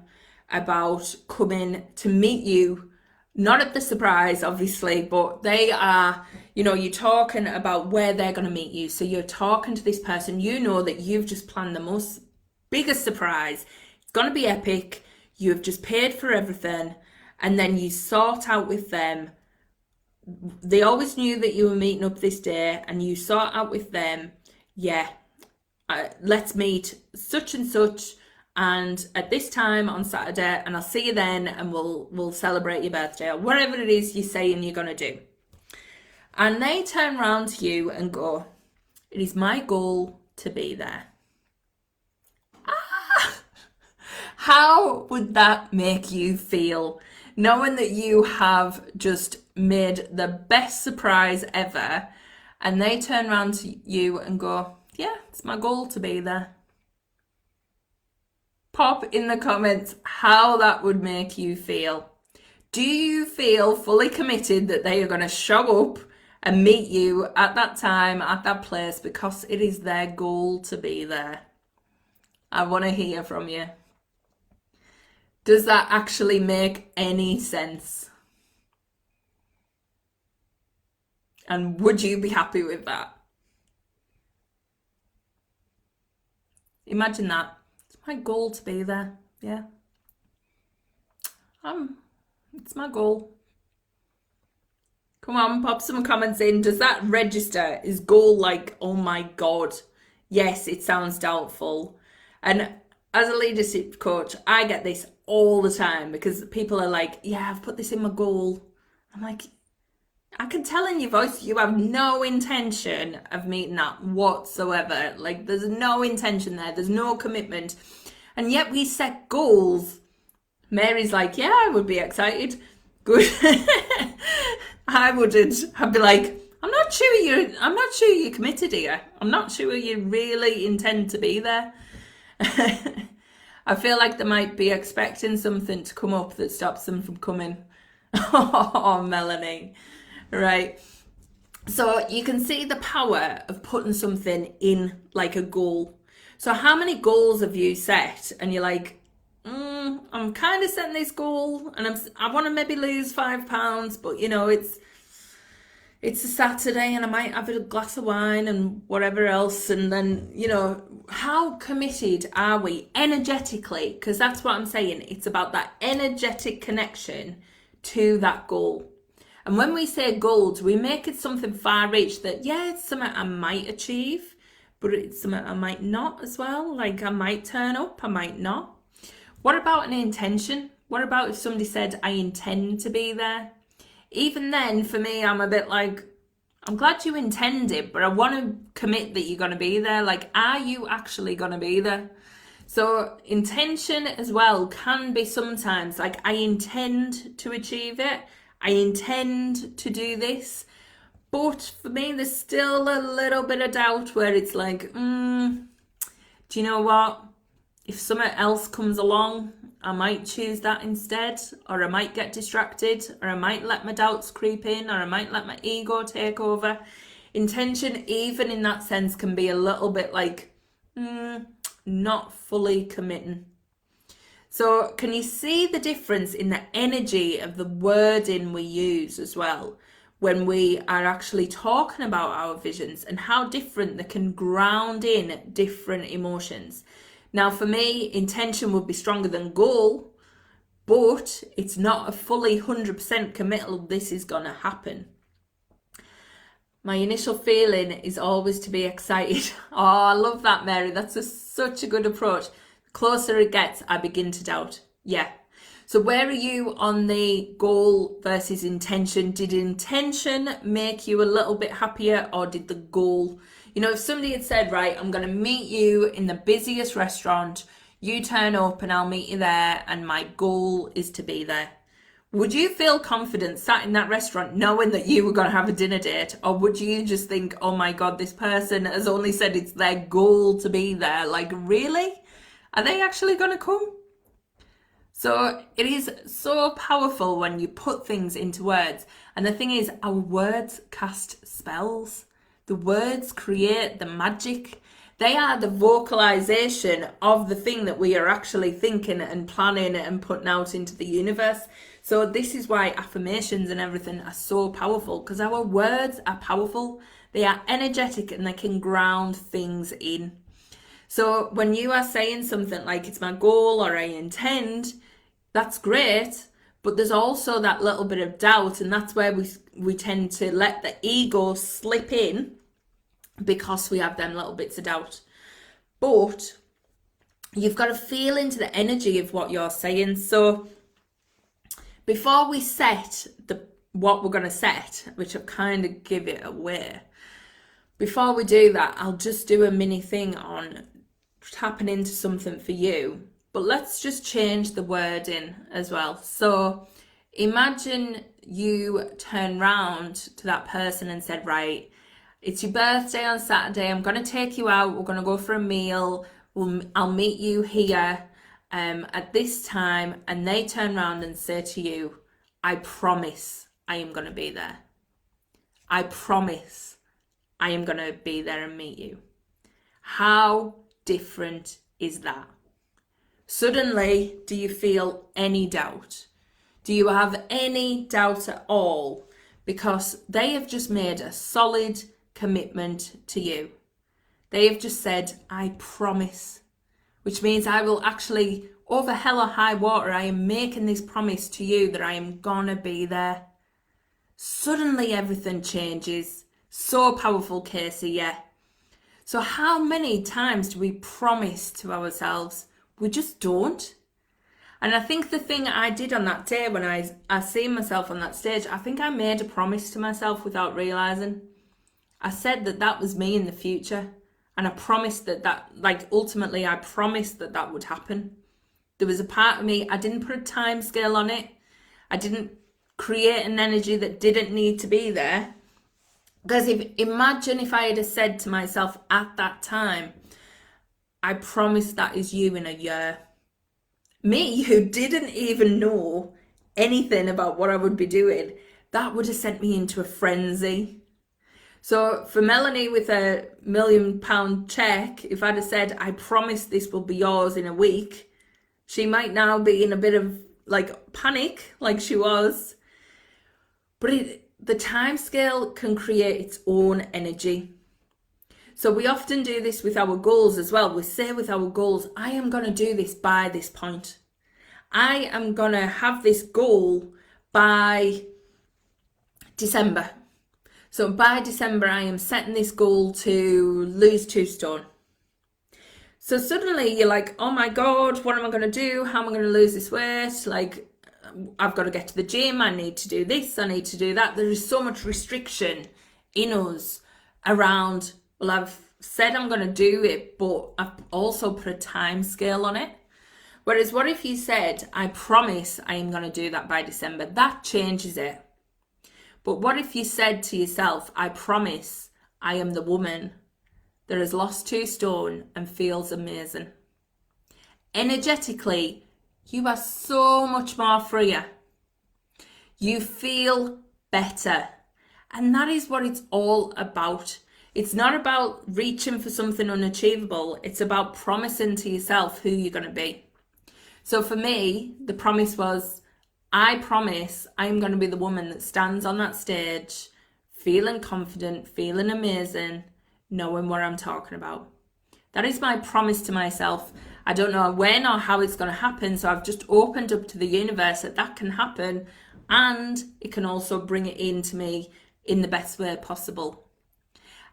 about coming to meet you, not at the surprise, obviously, but they are, you're talking about where they're going to meet you. So you're talking to this person, you know that you've just planned the most biggest surprise. It's going to be epic. You have just paid for everything. And then you sort out with them. They always knew that you were meeting up this day, and you sort out with them, let's meet such and such, and at this time on Saturday, and I'll see you then, and we'll celebrate your birthday, or whatever it is you're saying you're going to do. And they turn around to you and go, it is my goal to be there. How would that make you feel, knowing that you have just made the best surprise ever, and they turn around to you and go, yeah, it's my goal to be there? Pop in the comments how that would make you feel. Do you feel fully committed that they are going to show up and meet you at that time, at that place, because it is their goal to be there? I want to hear from you. Does that actually make any sense? And would you be happy with that? Imagine that. It's my goal to be there. Yeah. It's my goal. Come on, pop some comments in. Does that register? Is goal like, oh my God? Yes, it sounds doubtful. And as a leadership coach, I get this all the time, because people are like, yeah, I've put this in my goal. I'm like, I can tell in your voice you have no intention of meeting that whatsoever. Like, there's no intention there. There's no commitment. And yet we set goals. Mary's like, yeah, I would be excited. Good. I wouldn't. I'd be like, I'm not sure you're committed here. I'm not sure you really intend to be there. I feel like they might be expecting something to come up that stops them from coming. Oh, Melanie. Right. So you can see the power of putting something in like a goal. So how many goals have you set? And you're like, I'm kind of setting this goal, and I want to maybe lose £5, but it's a Saturday and I might have a glass of wine and whatever else. And then, how committed are we energetically? Because that's what I'm saying. It's about that energetic connection to that goal. And when we say goals, we make it something far-reach that, it's something I might achieve, but it's something I might not as well. Like, I might turn up, I might not. What about an intention? What about if somebody said, I intend to be there? Even then, for me, I'm a bit like, I'm glad you intended, but I want to commit that you're going to be there. Like, are you actually going to be there? So intention as well can be sometimes like, I intend to achieve it. I intend to do this. But for me, there's still a little bit of doubt where it's like, do you know what? If something else comes along, I might choose that instead, or I might get distracted, or I might let my doubts creep in, or I might let my ego take over. Intention, even in that sense, can be a little bit like, not fully committing. So can you see the difference in the energy of the wording we use as well when we are actually talking about our visions, and how different they can ground in different emotions? Now, for me, intention would be stronger than goal, but it's not a fully 100% committal, this is going to happen. My initial feeling is always to be excited. Oh, I love that, Mary. That's such a good approach. The closer it gets, I begin to doubt. Yeah. So where are you on the goal versus intention? Did intention make you a little bit happier, or did the goal? If somebody had said, right, I'm going to meet you in the busiest restaurant, you turn up and I'll meet you there, and my goal is to be there. Would you feel confident sat in that restaurant knowing that you were going to have a dinner date? Or would you just think, oh my God, this person has only said it's their goal to be there? Like, really? Are they actually going to come? So it is so powerful when you put things into words. And the thing is, our words cast spells. The words create the magic. They are the vocalization of the thing that we are actually thinking and planning and putting out into the universe. So this is why affirmations and everything are so powerful, because our words are powerful. They are energetic and they can ground things in. So when you are saying something like it's my goal or I intend, that's great, but there's also that little bit of doubt, and that's where we tend to let the ego slip in because we have them little bits of doubt. But you've got to feel into the energy of what you're saying. So before we set what we're going to set, which I've kind of give it away, before we do that, I'll just do a mini thing on tapping into something for you. But let's just change the wording as well. So imagine you turn round to that person and said, right, it's your birthday on Saturday. I'm going to take you out. We're going to go for a meal. I'll meet you here at this time. And they turn around and say to you, I promise I am going to be there. I promise I am going to be there and meet you. How different is that? Suddenly, do you feel any doubt? Do you have any doubt at all? Because they have just made a solid commitment to you. They have just said, I promise, which means I will actually, over hell or high water, I am making this promise to you that I am gonna be there. Suddenly everything changes. So powerful, Casey, yeah. So how many times do we promise to ourselves? We just don't. And I think the thing I did on that day when I seen myself on that stage, I think I made a promise to myself without realising. I said that was me in the future. And I promised ultimately I promised that would happen. There was a part of me, I didn't put a time scale on it. I didn't create an energy that didn't need to be there. Because imagine if I had said to myself at that time, I promise that is you in a year. Me, who didn't even know anything about what I would be doing, that would have sent me into a frenzy. So for Melanie with a £1 million check, if I'd have said, I promise this will be yours in a week, she might now be in a bit of panic like she was. But the time scale can create its own energy. So we often do this with our goals as well. We say with our goals, I am going to do this by this point. I am going to have this goal by December. So by December, I am setting this goal to lose 2 stone. So suddenly you're like, oh my God, what am I going to do? How am I going to lose this weight? I've got to get to the gym. I need to do this. I need to do that. There is so much restriction in us around, well, I've said I'm going to do it, but I've also put a time scale on it. Whereas what if you said, I promise I am going to do that by December? That changes it. But what if you said to yourself, I promise I am the woman that has lost 2 stone and feels amazing? Energetically, you are so much more freer. You feel better. And that is what it's all about. It's not about reaching for something unachievable. It's about promising to yourself who you're going to be. So for me, the promise was, I promise I'm going to be the woman that stands on that stage, feeling confident, feeling amazing, knowing what I'm talking about. That is my promise to myself. I don't know when or how it's going to happen, so I've just opened up to the universe that can happen, and it can also bring it into me in the best way possible.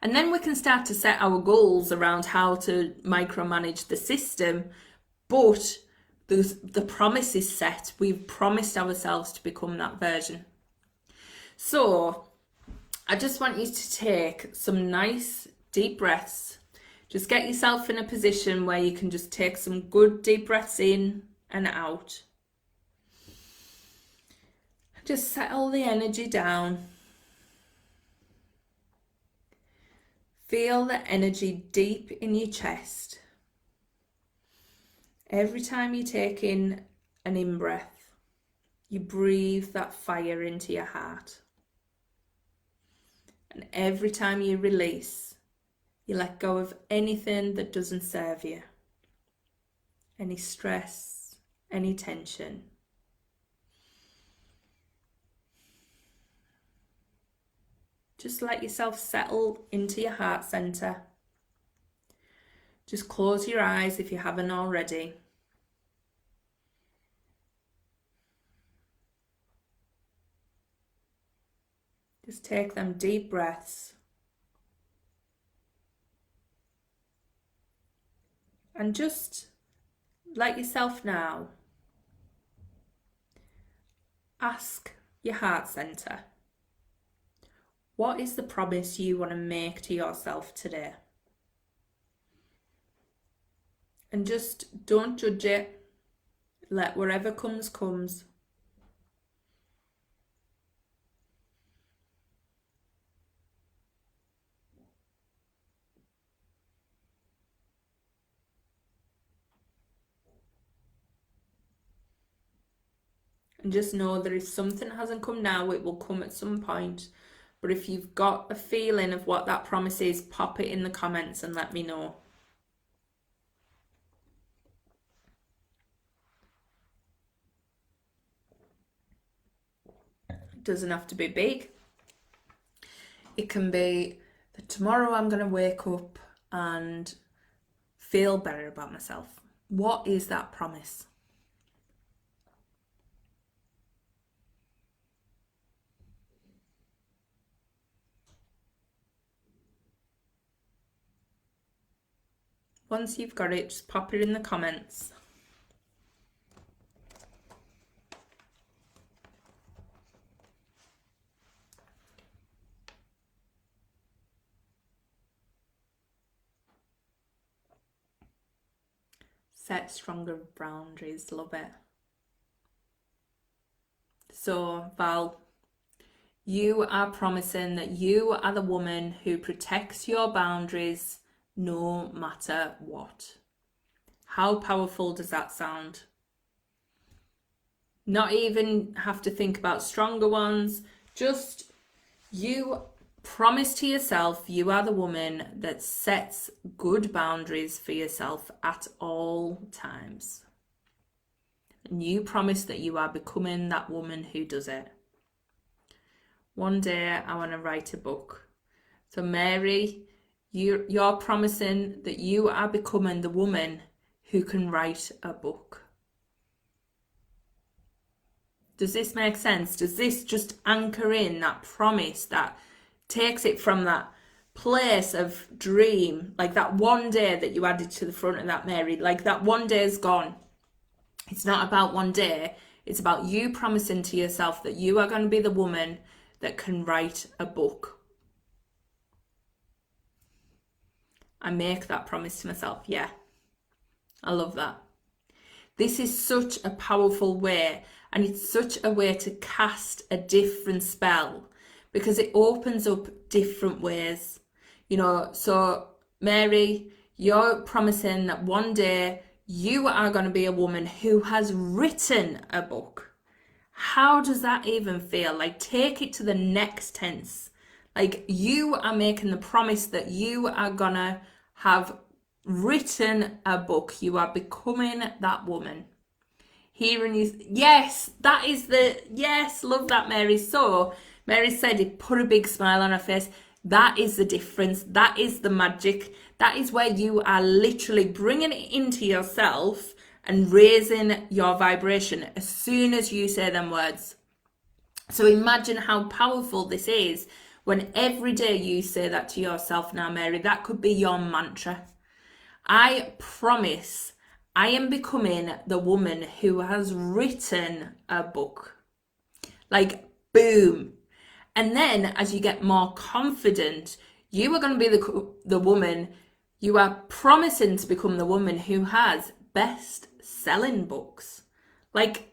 And then we can start to set our goals around how to micromanage the system, but the promise is set. We've promised ourselves to become that version. So I just want you to take some nice deep breaths. Just get yourself in a position where you can just take some good deep breaths in and out. Just settle the energy down. Feel the energy deep in your chest. Every time you take in an in-breath, you breathe that fire into your heart. And every time you release, you let go of anything that doesn't serve you. Any stress, any tension. Just let yourself settle into your heart center. Just close your eyes if you haven't already. Just take them deep breaths. And just let yourself now ask your heart center, what is the promise you want to make to yourself today? And just don't judge it. Let whatever comes, comes. And just know that if something hasn't come now, it will come at some point. But if you've got a feeling of what that promise is, pop it in the comments and let me know. It doesn't have to be big. It can be that tomorrow I'm going to wake up and feel better about myself. What is that promise? Once you've got it, just pop it in the comments. Set stronger boundaries, love it. So, Val, you are promising that you are the woman who protects your boundaries no matter what. How powerful does that sound? Not even have to think about stronger ones, just you promise to yourself you are the woman that sets good boundaries for yourself at all times. And you promise that you are becoming that woman who does it. One day I want to write a book. So Mary, you're promising that you are becoming the woman who can write a book. Does this make sense? Does this just anchor in that promise that takes it from that place of dream, like that one day that you added to the front of that, Mary, like that one day is gone. It's not about one day. It's about you promising to yourself that you are going to be the woman that can write a book. I make that promise to myself. Yeah, I love that. This is such a powerful way, and it's such a way to cast a different spell because it opens up different ways. You know, so Mary, you're promising that one day you are going to be a woman who has written a book. How does that even feel? Like, take it to the next tense. Like, you are making the promise that you are gonna have written a book. You are becoming that woman. Hearing you, yes, that is the, yes, love that, Mary. So, Mary said it put a big smile on her face. That is the difference. That is the magic. That is where you are literally bringing it into yourself and raising your vibration as soon as you say them words. So imagine how powerful this is when every day you say that to yourself now, Mary. That could be your mantra. I promise I am becoming the woman who has written a book. Like, boom. And then as you get more confident, you are going to be the woman, you are promising to become the woman who has best-selling books. Like,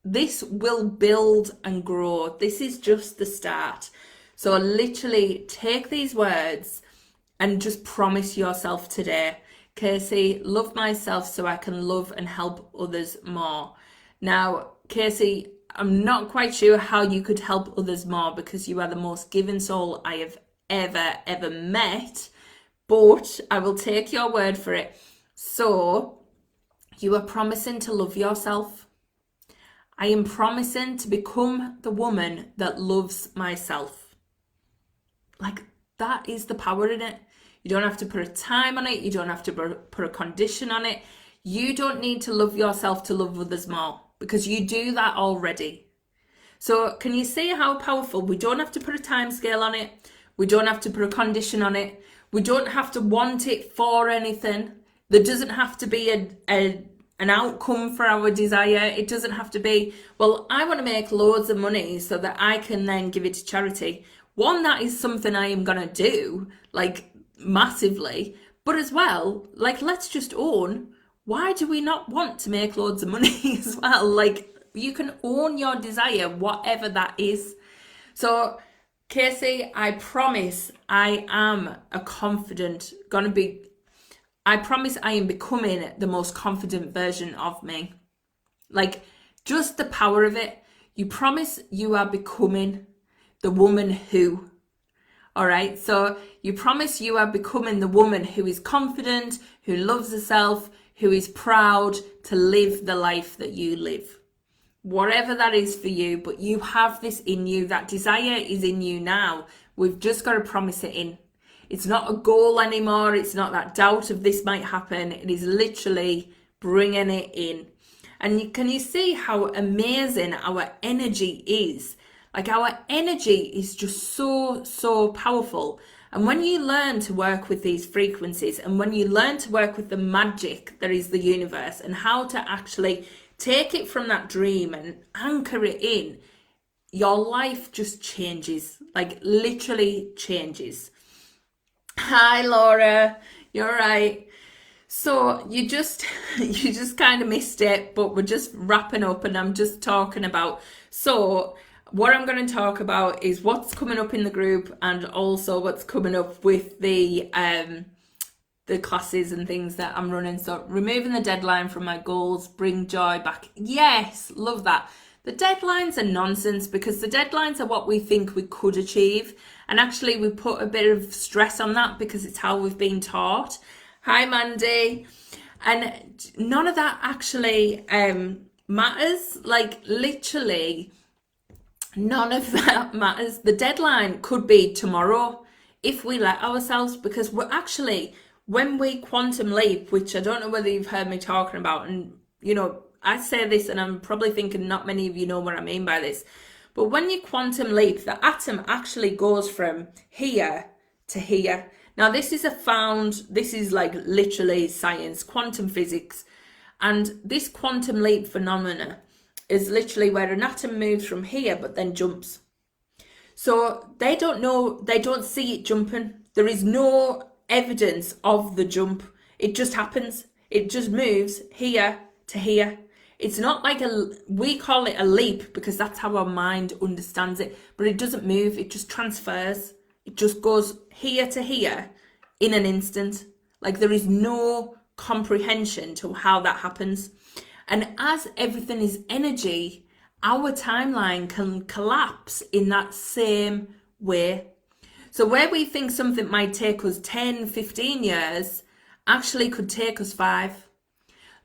this will build and grow. This is just the start. So literally take these words and just promise yourself today, Casey, love myself so I can love and help others more. Now, Casey, I'm not quite sure how you could help others more because you are the most giving soul I have ever met, but I will take your word for it. So you are promising to love yourself. I am promising to become the woman that loves myself. Like, that is the power in it. You don't have to put a time on it. You don't have to put a condition on it. You don't need to love yourself to love others more because you do that already. So can you see how powerful? We don't have to put a time scale on it. We don't have to put a condition on it. We don't have to want it for anything. There doesn't have to be an outcome for our desire. It doesn't have to be, well, I want to make loads of money so that I can then give it to charity. One, that is something I am going to do, like, massively. But as well, like, let's just own, why do we not want to make loads of money as well? Like, you can own your desire, whatever that is. So, Casey, I promise I am I promise I am becoming the most confident version of me. Like, just the power of it. You promise you are becoming the woman who. All right, so you promise you are becoming the woman who is confident, who loves herself, who is proud to live the life that you live. Whatever that is for you, but you have this in you. That desire is in you now. We've just got to promise it in. It's not a goal anymore. It's not that doubt of this might happen. It is literally bringing it in. And can you see how amazing our energy is? Like, our energy is just so powerful. And when you learn to work with these frequencies, and when you learn to work with the magic that is the universe, and how to actually take it from that dream and anchor it in, your life just changes, like literally changes. Hi, Laura, you're right. So you just kind of missed it, but we're just wrapping up and I'm just talking about, so what I'm going to talk about is what's coming up in the group and also what's coming up with the classes and things that I'm running. So removing the deadline from my goals, bring joy back. Yes, love that. The deadlines are nonsense because the deadlines are what we think we could achieve. And actually we put a bit of stress on that because it's how we've been taught. Hi, Mandy. And none of that actually matters. Like, literally none of that matters. The deadline could be tomorrow if we let ourselves, because we're actually, when we quantum leap, which I don't know whether you've heard me talking about, and you know, I say this and I'm probably thinking not many of you know what I mean by this, but when you quantum leap, the atom actually goes from here to here. Now this is this is like literally science, quantum physics, and this quantum leap phenomena is literally where an atom moves from here but then jumps. So they don't see it jumping. There is no evidence of the jump. It just happens. It just moves here to here. It's not like we call it a leap because that's how our mind understands it, but it doesn't move. It just transfers. It just goes here to here in an instant. Like, there is no comprehension to how that happens. And as everything is energy, our timeline can collapse in that same way. So where we think something might take us 10, 15 years, actually could take us 5.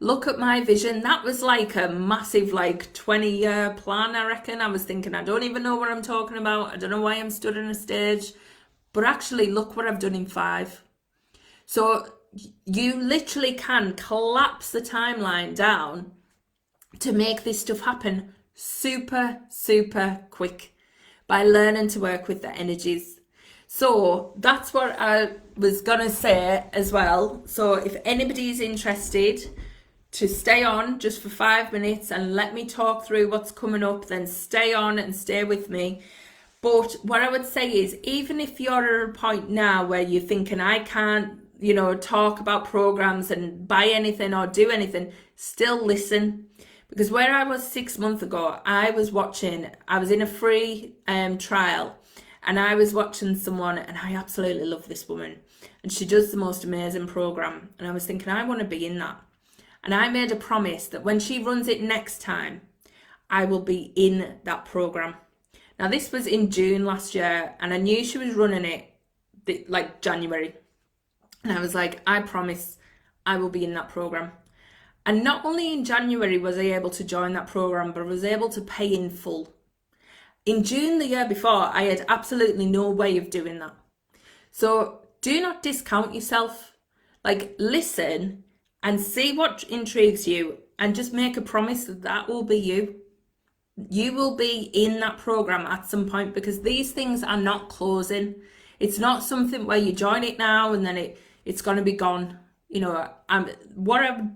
Look at my vision. That was like a massive, like 20-year plan, I reckon. I was thinking, I don't even know what I'm talking about. I don't know why I'm stood on a stage. But actually, look what I've done in 5. So you literally can collapse the timeline down to make this stuff happen super quick by learning to work with the energies. So that's what I was gonna say as well. So if anybody is interested to stay on just for 5 minutes and let me talk through what's coming up, then stay on and stay with me. But what I would say is, even if you're at a point now where you're thinking, I can't, talk about programs and buy anything or do anything, still listen. Because where I was 6 months ago, I was in a free trial, and I was watching someone, and I absolutely love this woman, and she does the most amazing program, and I was thinking, I want to be in that. And I made a promise that when she runs it next time, I will be in that program. Now, this was in June last year, and I knew she was running it like January. And I was like, I promise I will be in that program. And not only in January was I able to join that program, but I was able to pay in full. In June the year before, I had absolutely no way of doing that. So do not discount yourself. Like, listen and see what intrigues you, and just make a promise that that will be you. You will be in that program at some point, because these things are not closing. It's not something where you join it now and then it's going to be gone. You know, I'm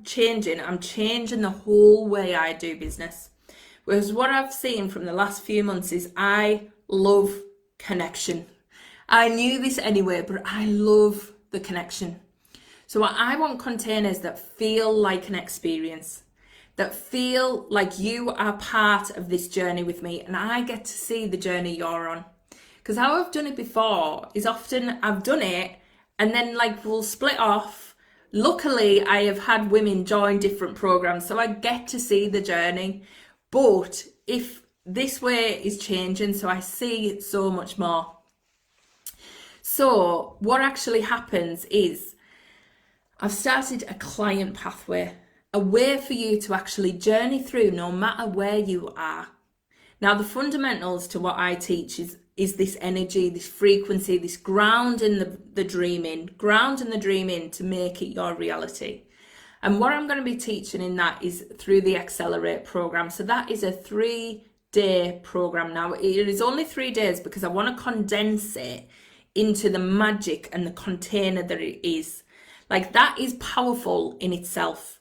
changing the whole way I do business. Whereas what I've seen from the last few months is I love connection. I knew this anyway, but I love the connection. So I want containers that feel like an experience, that feel like you are part of this journey with me, and I get to see the journey you're on. Because how I've done it before is often I've done it and then like we'll split off. Luckily, I have had women join different programs, so I get to see the journey. But if this way is changing, so I see so much more. So what actually happens is I've started a client pathway, a way for you to actually journey through no matter where you are. Now, the fundamentals to what I teach is this energy, this frequency, this ground in the dream in to make it your reality. And what I'm going to be teaching in that is through the Accelerate program. So that is a 3-day program. Now, it is only 3 days because I want to condense it into the magic and the container that it is. Like, that is powerful in itself.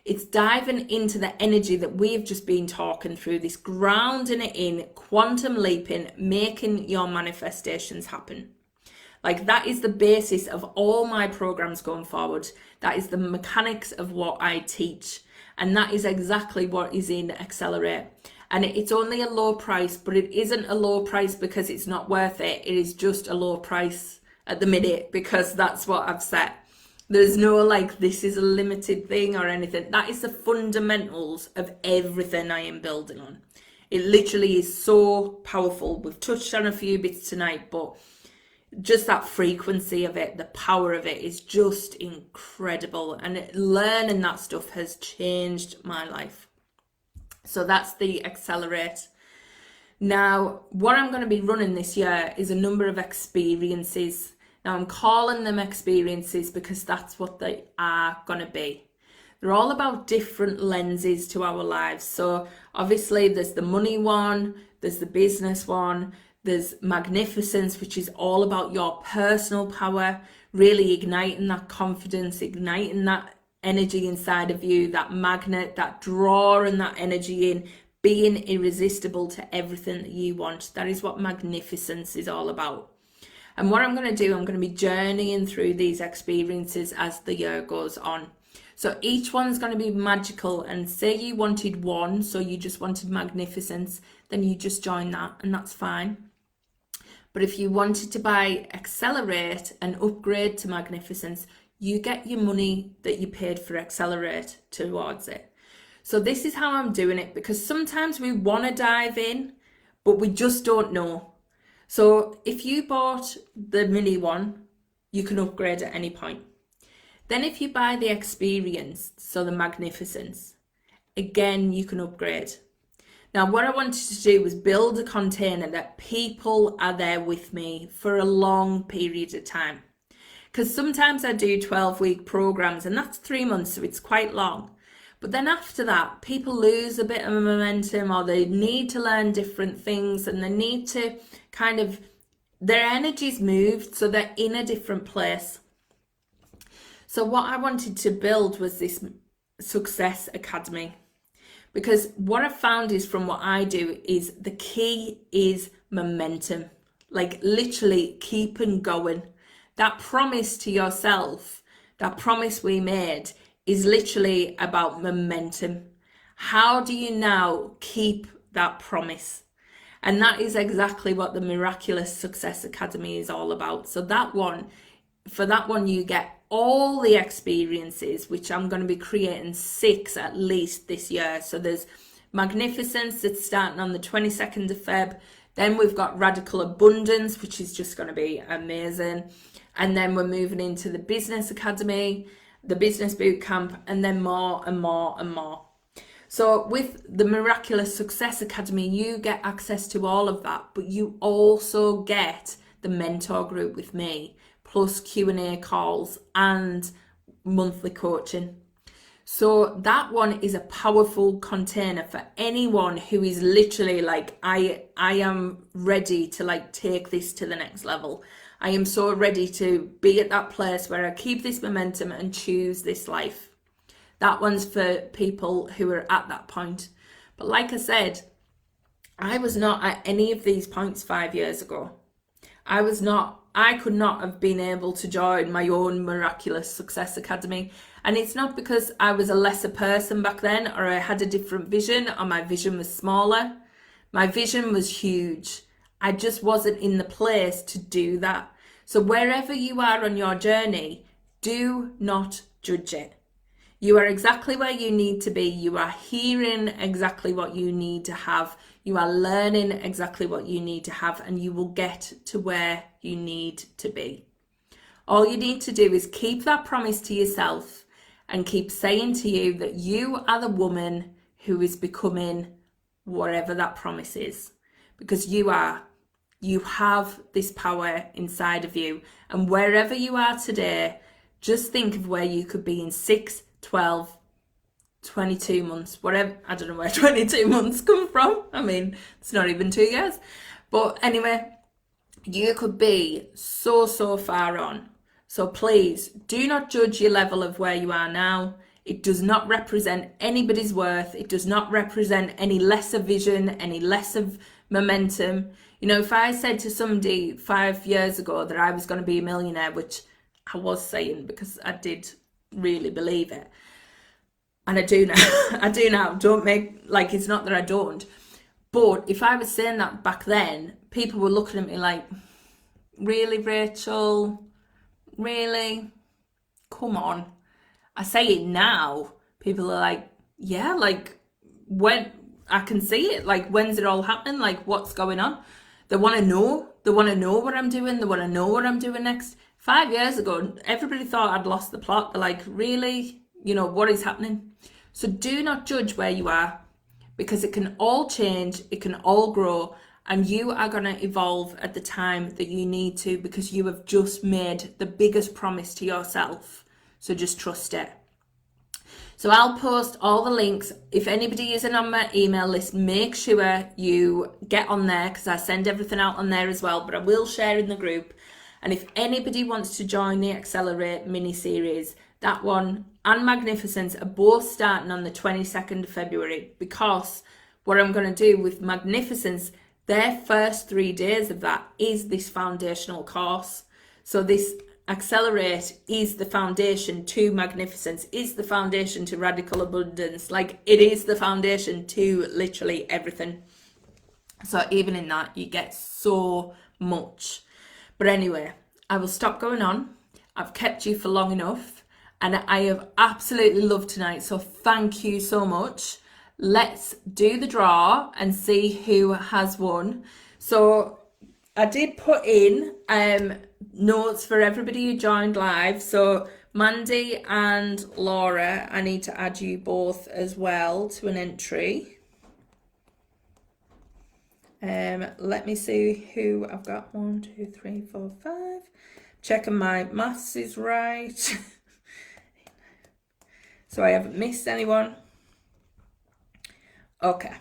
It's diving into the energy that we've just been talking through, this grounding it in, quantum leaping, making your manifestations happen. Like, that is the basis of all my programs going forward. That is the mechanics of what I teach. And that is exactly what is in Accelerate. And it's only a low price, but it isn't a low price because it's not worth it. It is just a low price at the minute because that's what I've set. There's no like, this is a limited thing or anything. That is the fundamentals of everything I am building on. It literally is so powerful. We've touched on a few bits tonight, but just that frequency of it, the power of it is just incredible. And learning that stuff has changed my life. So that's the Accelerate. Now, what I'm going to be running this year is a number of experiences. Now, I'm calling them experiences because that's what they are going to be. They're all about different lenses to our lives. So obviously there's the money one, there's the business one, there's magnificence, which is all about your personal power, really igniting that confidence, igniting that energy inside of you, that magnet, that drawing that energy in, being irresistible to everything that you want. That is what magnificence is all about. And what I'm going to do, I'm going to be journeying through these experiences as the year goes on. So each one's going to be magical, and say you wanted one, so you just wanted magnificence, then you just join that and that's fine. But if you wanted to buy Accelerate and upgrade to magnificence, you get your money that you paid for Accelerate towards it. So this is how I'm doing it, because sometimes we want to dive in, but we just don't know. So if you bought the mini one, you can upgrade at any point. Then if you buy the experience, so the magnificence, again, you can upgrade. Now, what I wanted to do was build a container that people are there with me for a long period of time. Because sometimes I do 12-week programs, and that's 3 months, so it's quite long. But then after that, people lose a bit of momentum, or they need to learn different things, and they need to kind of, their energy's moved, so they're in a different place. So what I wanted to build was this Success Academy, because what I've found is, from what I do, is the key is momentum. Like, literally keeping going. That promise to yourself, that promise we made, is literally about momentum. How do you now keep that promise? And that is exactly what the Miraculous Success Academy is all about. So for that one, you get all the experiences, which I'm going to be creating 6 at least this year. So there's Magnificence that's starting on the 22nd of Feb. Then we've got Radical Abundance, which is just going to be amazing. And then we're moving into the Business Academy, the Business Boot Camp, and then more and more and more. So with the Miraculous Success Academy, you get access to all of that, but you also get the mentor group with me, plus Q&A calls and monthly coaching. So that one is a powerful container for anyone who is literally like, I am ready to like take this to the next level. I am so ready to be at that place where I keep this momentum and choose this life. That one's for people who are at that point. But like I said, I was not at any of these points 5 years ago. I could not have been able to join my own Miraculous Success Academy. And it's not because I was a lesser person back then, or I had a different vision, or my vision was smaller. My vision was huge. I just wasn't in the place to do that. So wherever you are on your journey, do not judge it. You are exactly where you need to be. You are hearing exactly what you need to have. You are learning exactly what you need to have, and you will get to where you need to be. All you need to do is keep that promise to yourself and keep saying to you that you are the woman who is becoming whatever that promise is. Because you are. You have this power inside of you. And wherever you are today, just think of where you could be in 6, 12, 22 months, whatever. I don't know where 22 months come from. I mean, it's not even 2 years. But anyway, you could be so far on. So please do not judge your level of where you are now. It does not represent anybody's worth. It does not represent any lesser vision, any less of momentum. You know, if I said to somebody 5 years ago that I was going to be a millionaire, which I was saying because I did really believe it, and I do now. I do now. Don't make, like, it's not that I don't. But if I was saying that back then, people were looking at me like, really, Rachel? Really? Come on. I say it now. People are like, yeah, like, when I can see it. Like, when's it all happening? Like, what's going on? They want to know. They want to know what I'm doing. They want to know what I'm doing next. 5 years ago, everybody thought I'd lost the plot. They're like, really? You know, what is happening? So do not judge where you are, because it can all change, it can all grow, and you are going to evolve at the time that you need to, because you have just made the biggest promise to yourself. So just trust it. So I'll post all the links. If anybody isn't on my email list, make sure you get on there, because I send everything out on there as well, but I will share in the group. And if anybody wants to join the Accelerate mini-series, that one and Magnificence are both starting on the 22nd of February, because what I'm going to do with Magnificence, their first 3 days of that is this foundational course. So this Accelerate is the foundation to Magnificence, is the foundation to Radical Abundance. Like, it is the foundation to literally everything. So even in that, you get so much. But anyway, I will stop going on. I've kept you for long enough, and I have absolutely loved tonight. So thank you so much. Let's do the draw and see who has won. So I did put in notes for everybody who joined live. So Mandy and Laura, I need to add you both as well to an entry. Let me see who I've got. 1, 2, 3, 4, 5. Checking my maths is right. So I haven't missed anyone. Okay.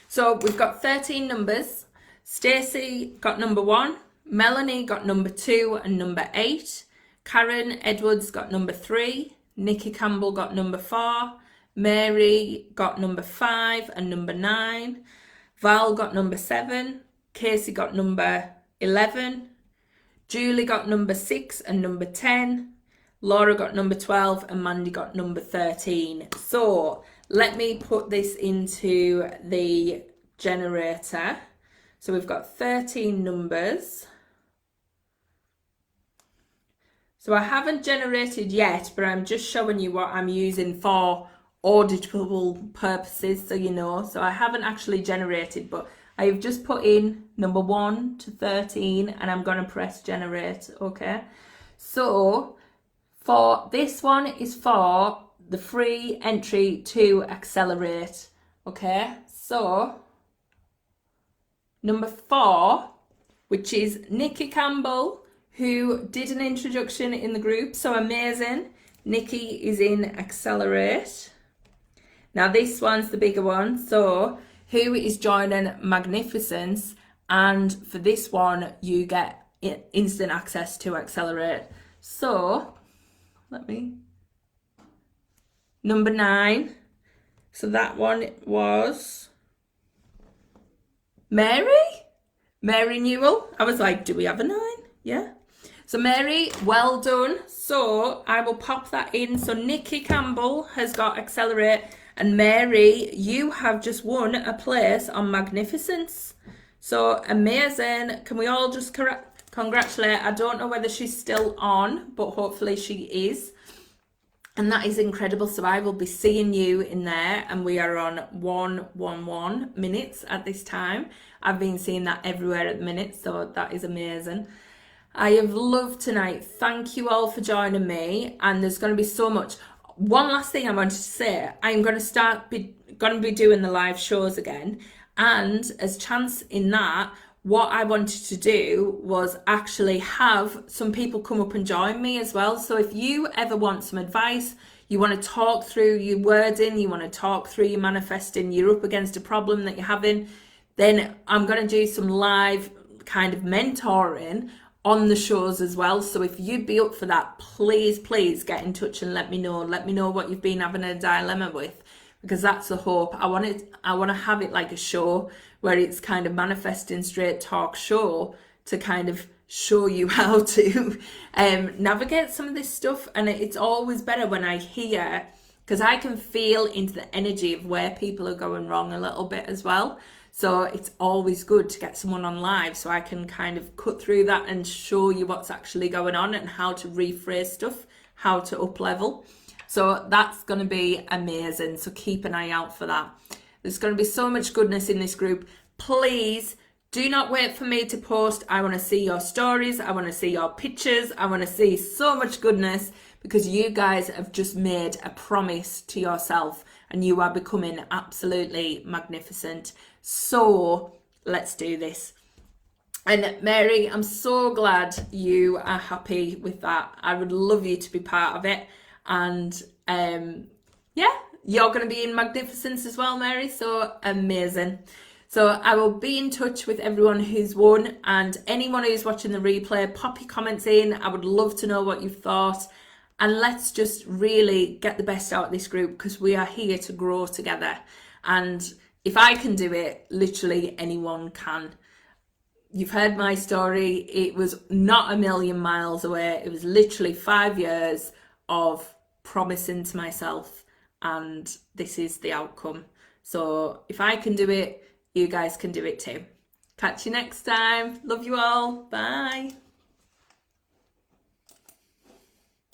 So we've got 13 numbers. Stacey got number 1. Melanie got number 2 and number 8. Karen Edwards got number 3. Nikki Campbell got number 4. Mary got number 5 and number 9. Val got number 7. Casey got number 11. Julie got number 6 and number 10. Laura got number 12 and Mandy got number 13. So let me put this into the generator. So we've got 13 numbers. So I haven't generated yet, but I'm just showing you what I'm using for auditable purposes, so you know. So I haven't actually generated, but I have just put in number 1 to 13 and I'm going to press generate, okay? So for this one is for the free entry to Accelerate, okay? So number 4, which is Nikki Campbell, who did an introduction in the group, so amazing. Nikki is in Accelerate. Now this one's the bigger one, so who is joining Magnificence, and for this one you get instant access to Accelerate. So number 9, so that one was Mary Newell. I was like, do we have a 9? Yeah. So Mary, well done. So I will pop that in. So Nikki Campbell has got Accelerate, and Mary, you have just won a place on Magnificence. So amazing. Can we all just congratulate? I don't know whether she's still on, but hopefully she is. And that is incredible. So I will be seeing you in there, and we are on 111 minutes at this time. I've been seeing that everywhere at the minute, so that is amazing. I have loved tonight. Thank you all for joining me, and there's going to be so much. One last thing I wanted to say, I'm going to be doing the live shows again, and as chance in that, what I wanted to do was actually have some people come up and join me as well. So if you ever want some advice, you want to talk through your wording, you want to talk through your manifesting, you're up against a problem that you're having, then I'm going to do some live kind of mentoring on the shows as well. So if you'd be up for that, please get in touch and let me know what you've been having a dilemma with, because that's the hope. I want to have it like a show where it's kind of manifesting straight talk show to kind of show you how to navigate some of this stuff. And it's always better when I hear, because I can feel into the energy of where people are going wrong a little bit as well. So it's always good to get someone on live so I can kind of cut through that and show you what's actually going on and how to rephrase stuff, how to up level. So that's going to be amazing. So keep an eye out for that. There's going to be so much goodness in this group. Please do not wait for me to post. I want to see your stories. I want to see your pictures. I want to see so much goodness, because you guys have just made a promise to yourself and you are becoming absolutely magnificent. So let's do this. And Mary, I'm so glad you are happy with that. I would love you to be part of it. And yeah, you're going to be in Magnificence as well, Mary. So amazing. So I will be in touch with everyone who's won, and anyone who's watching the replay, pop your comments in. I would love to know what you've thought. And let's just really get the best out of this group, because we are here to grow together. And if I can do it, literally anyone can. You've heard my story. It was not a million miles away. It was literally 5 years of promising to myself, and this is the outcome. So if I can do it, you guys can do it too. Catch you next time. Love you all. Bye.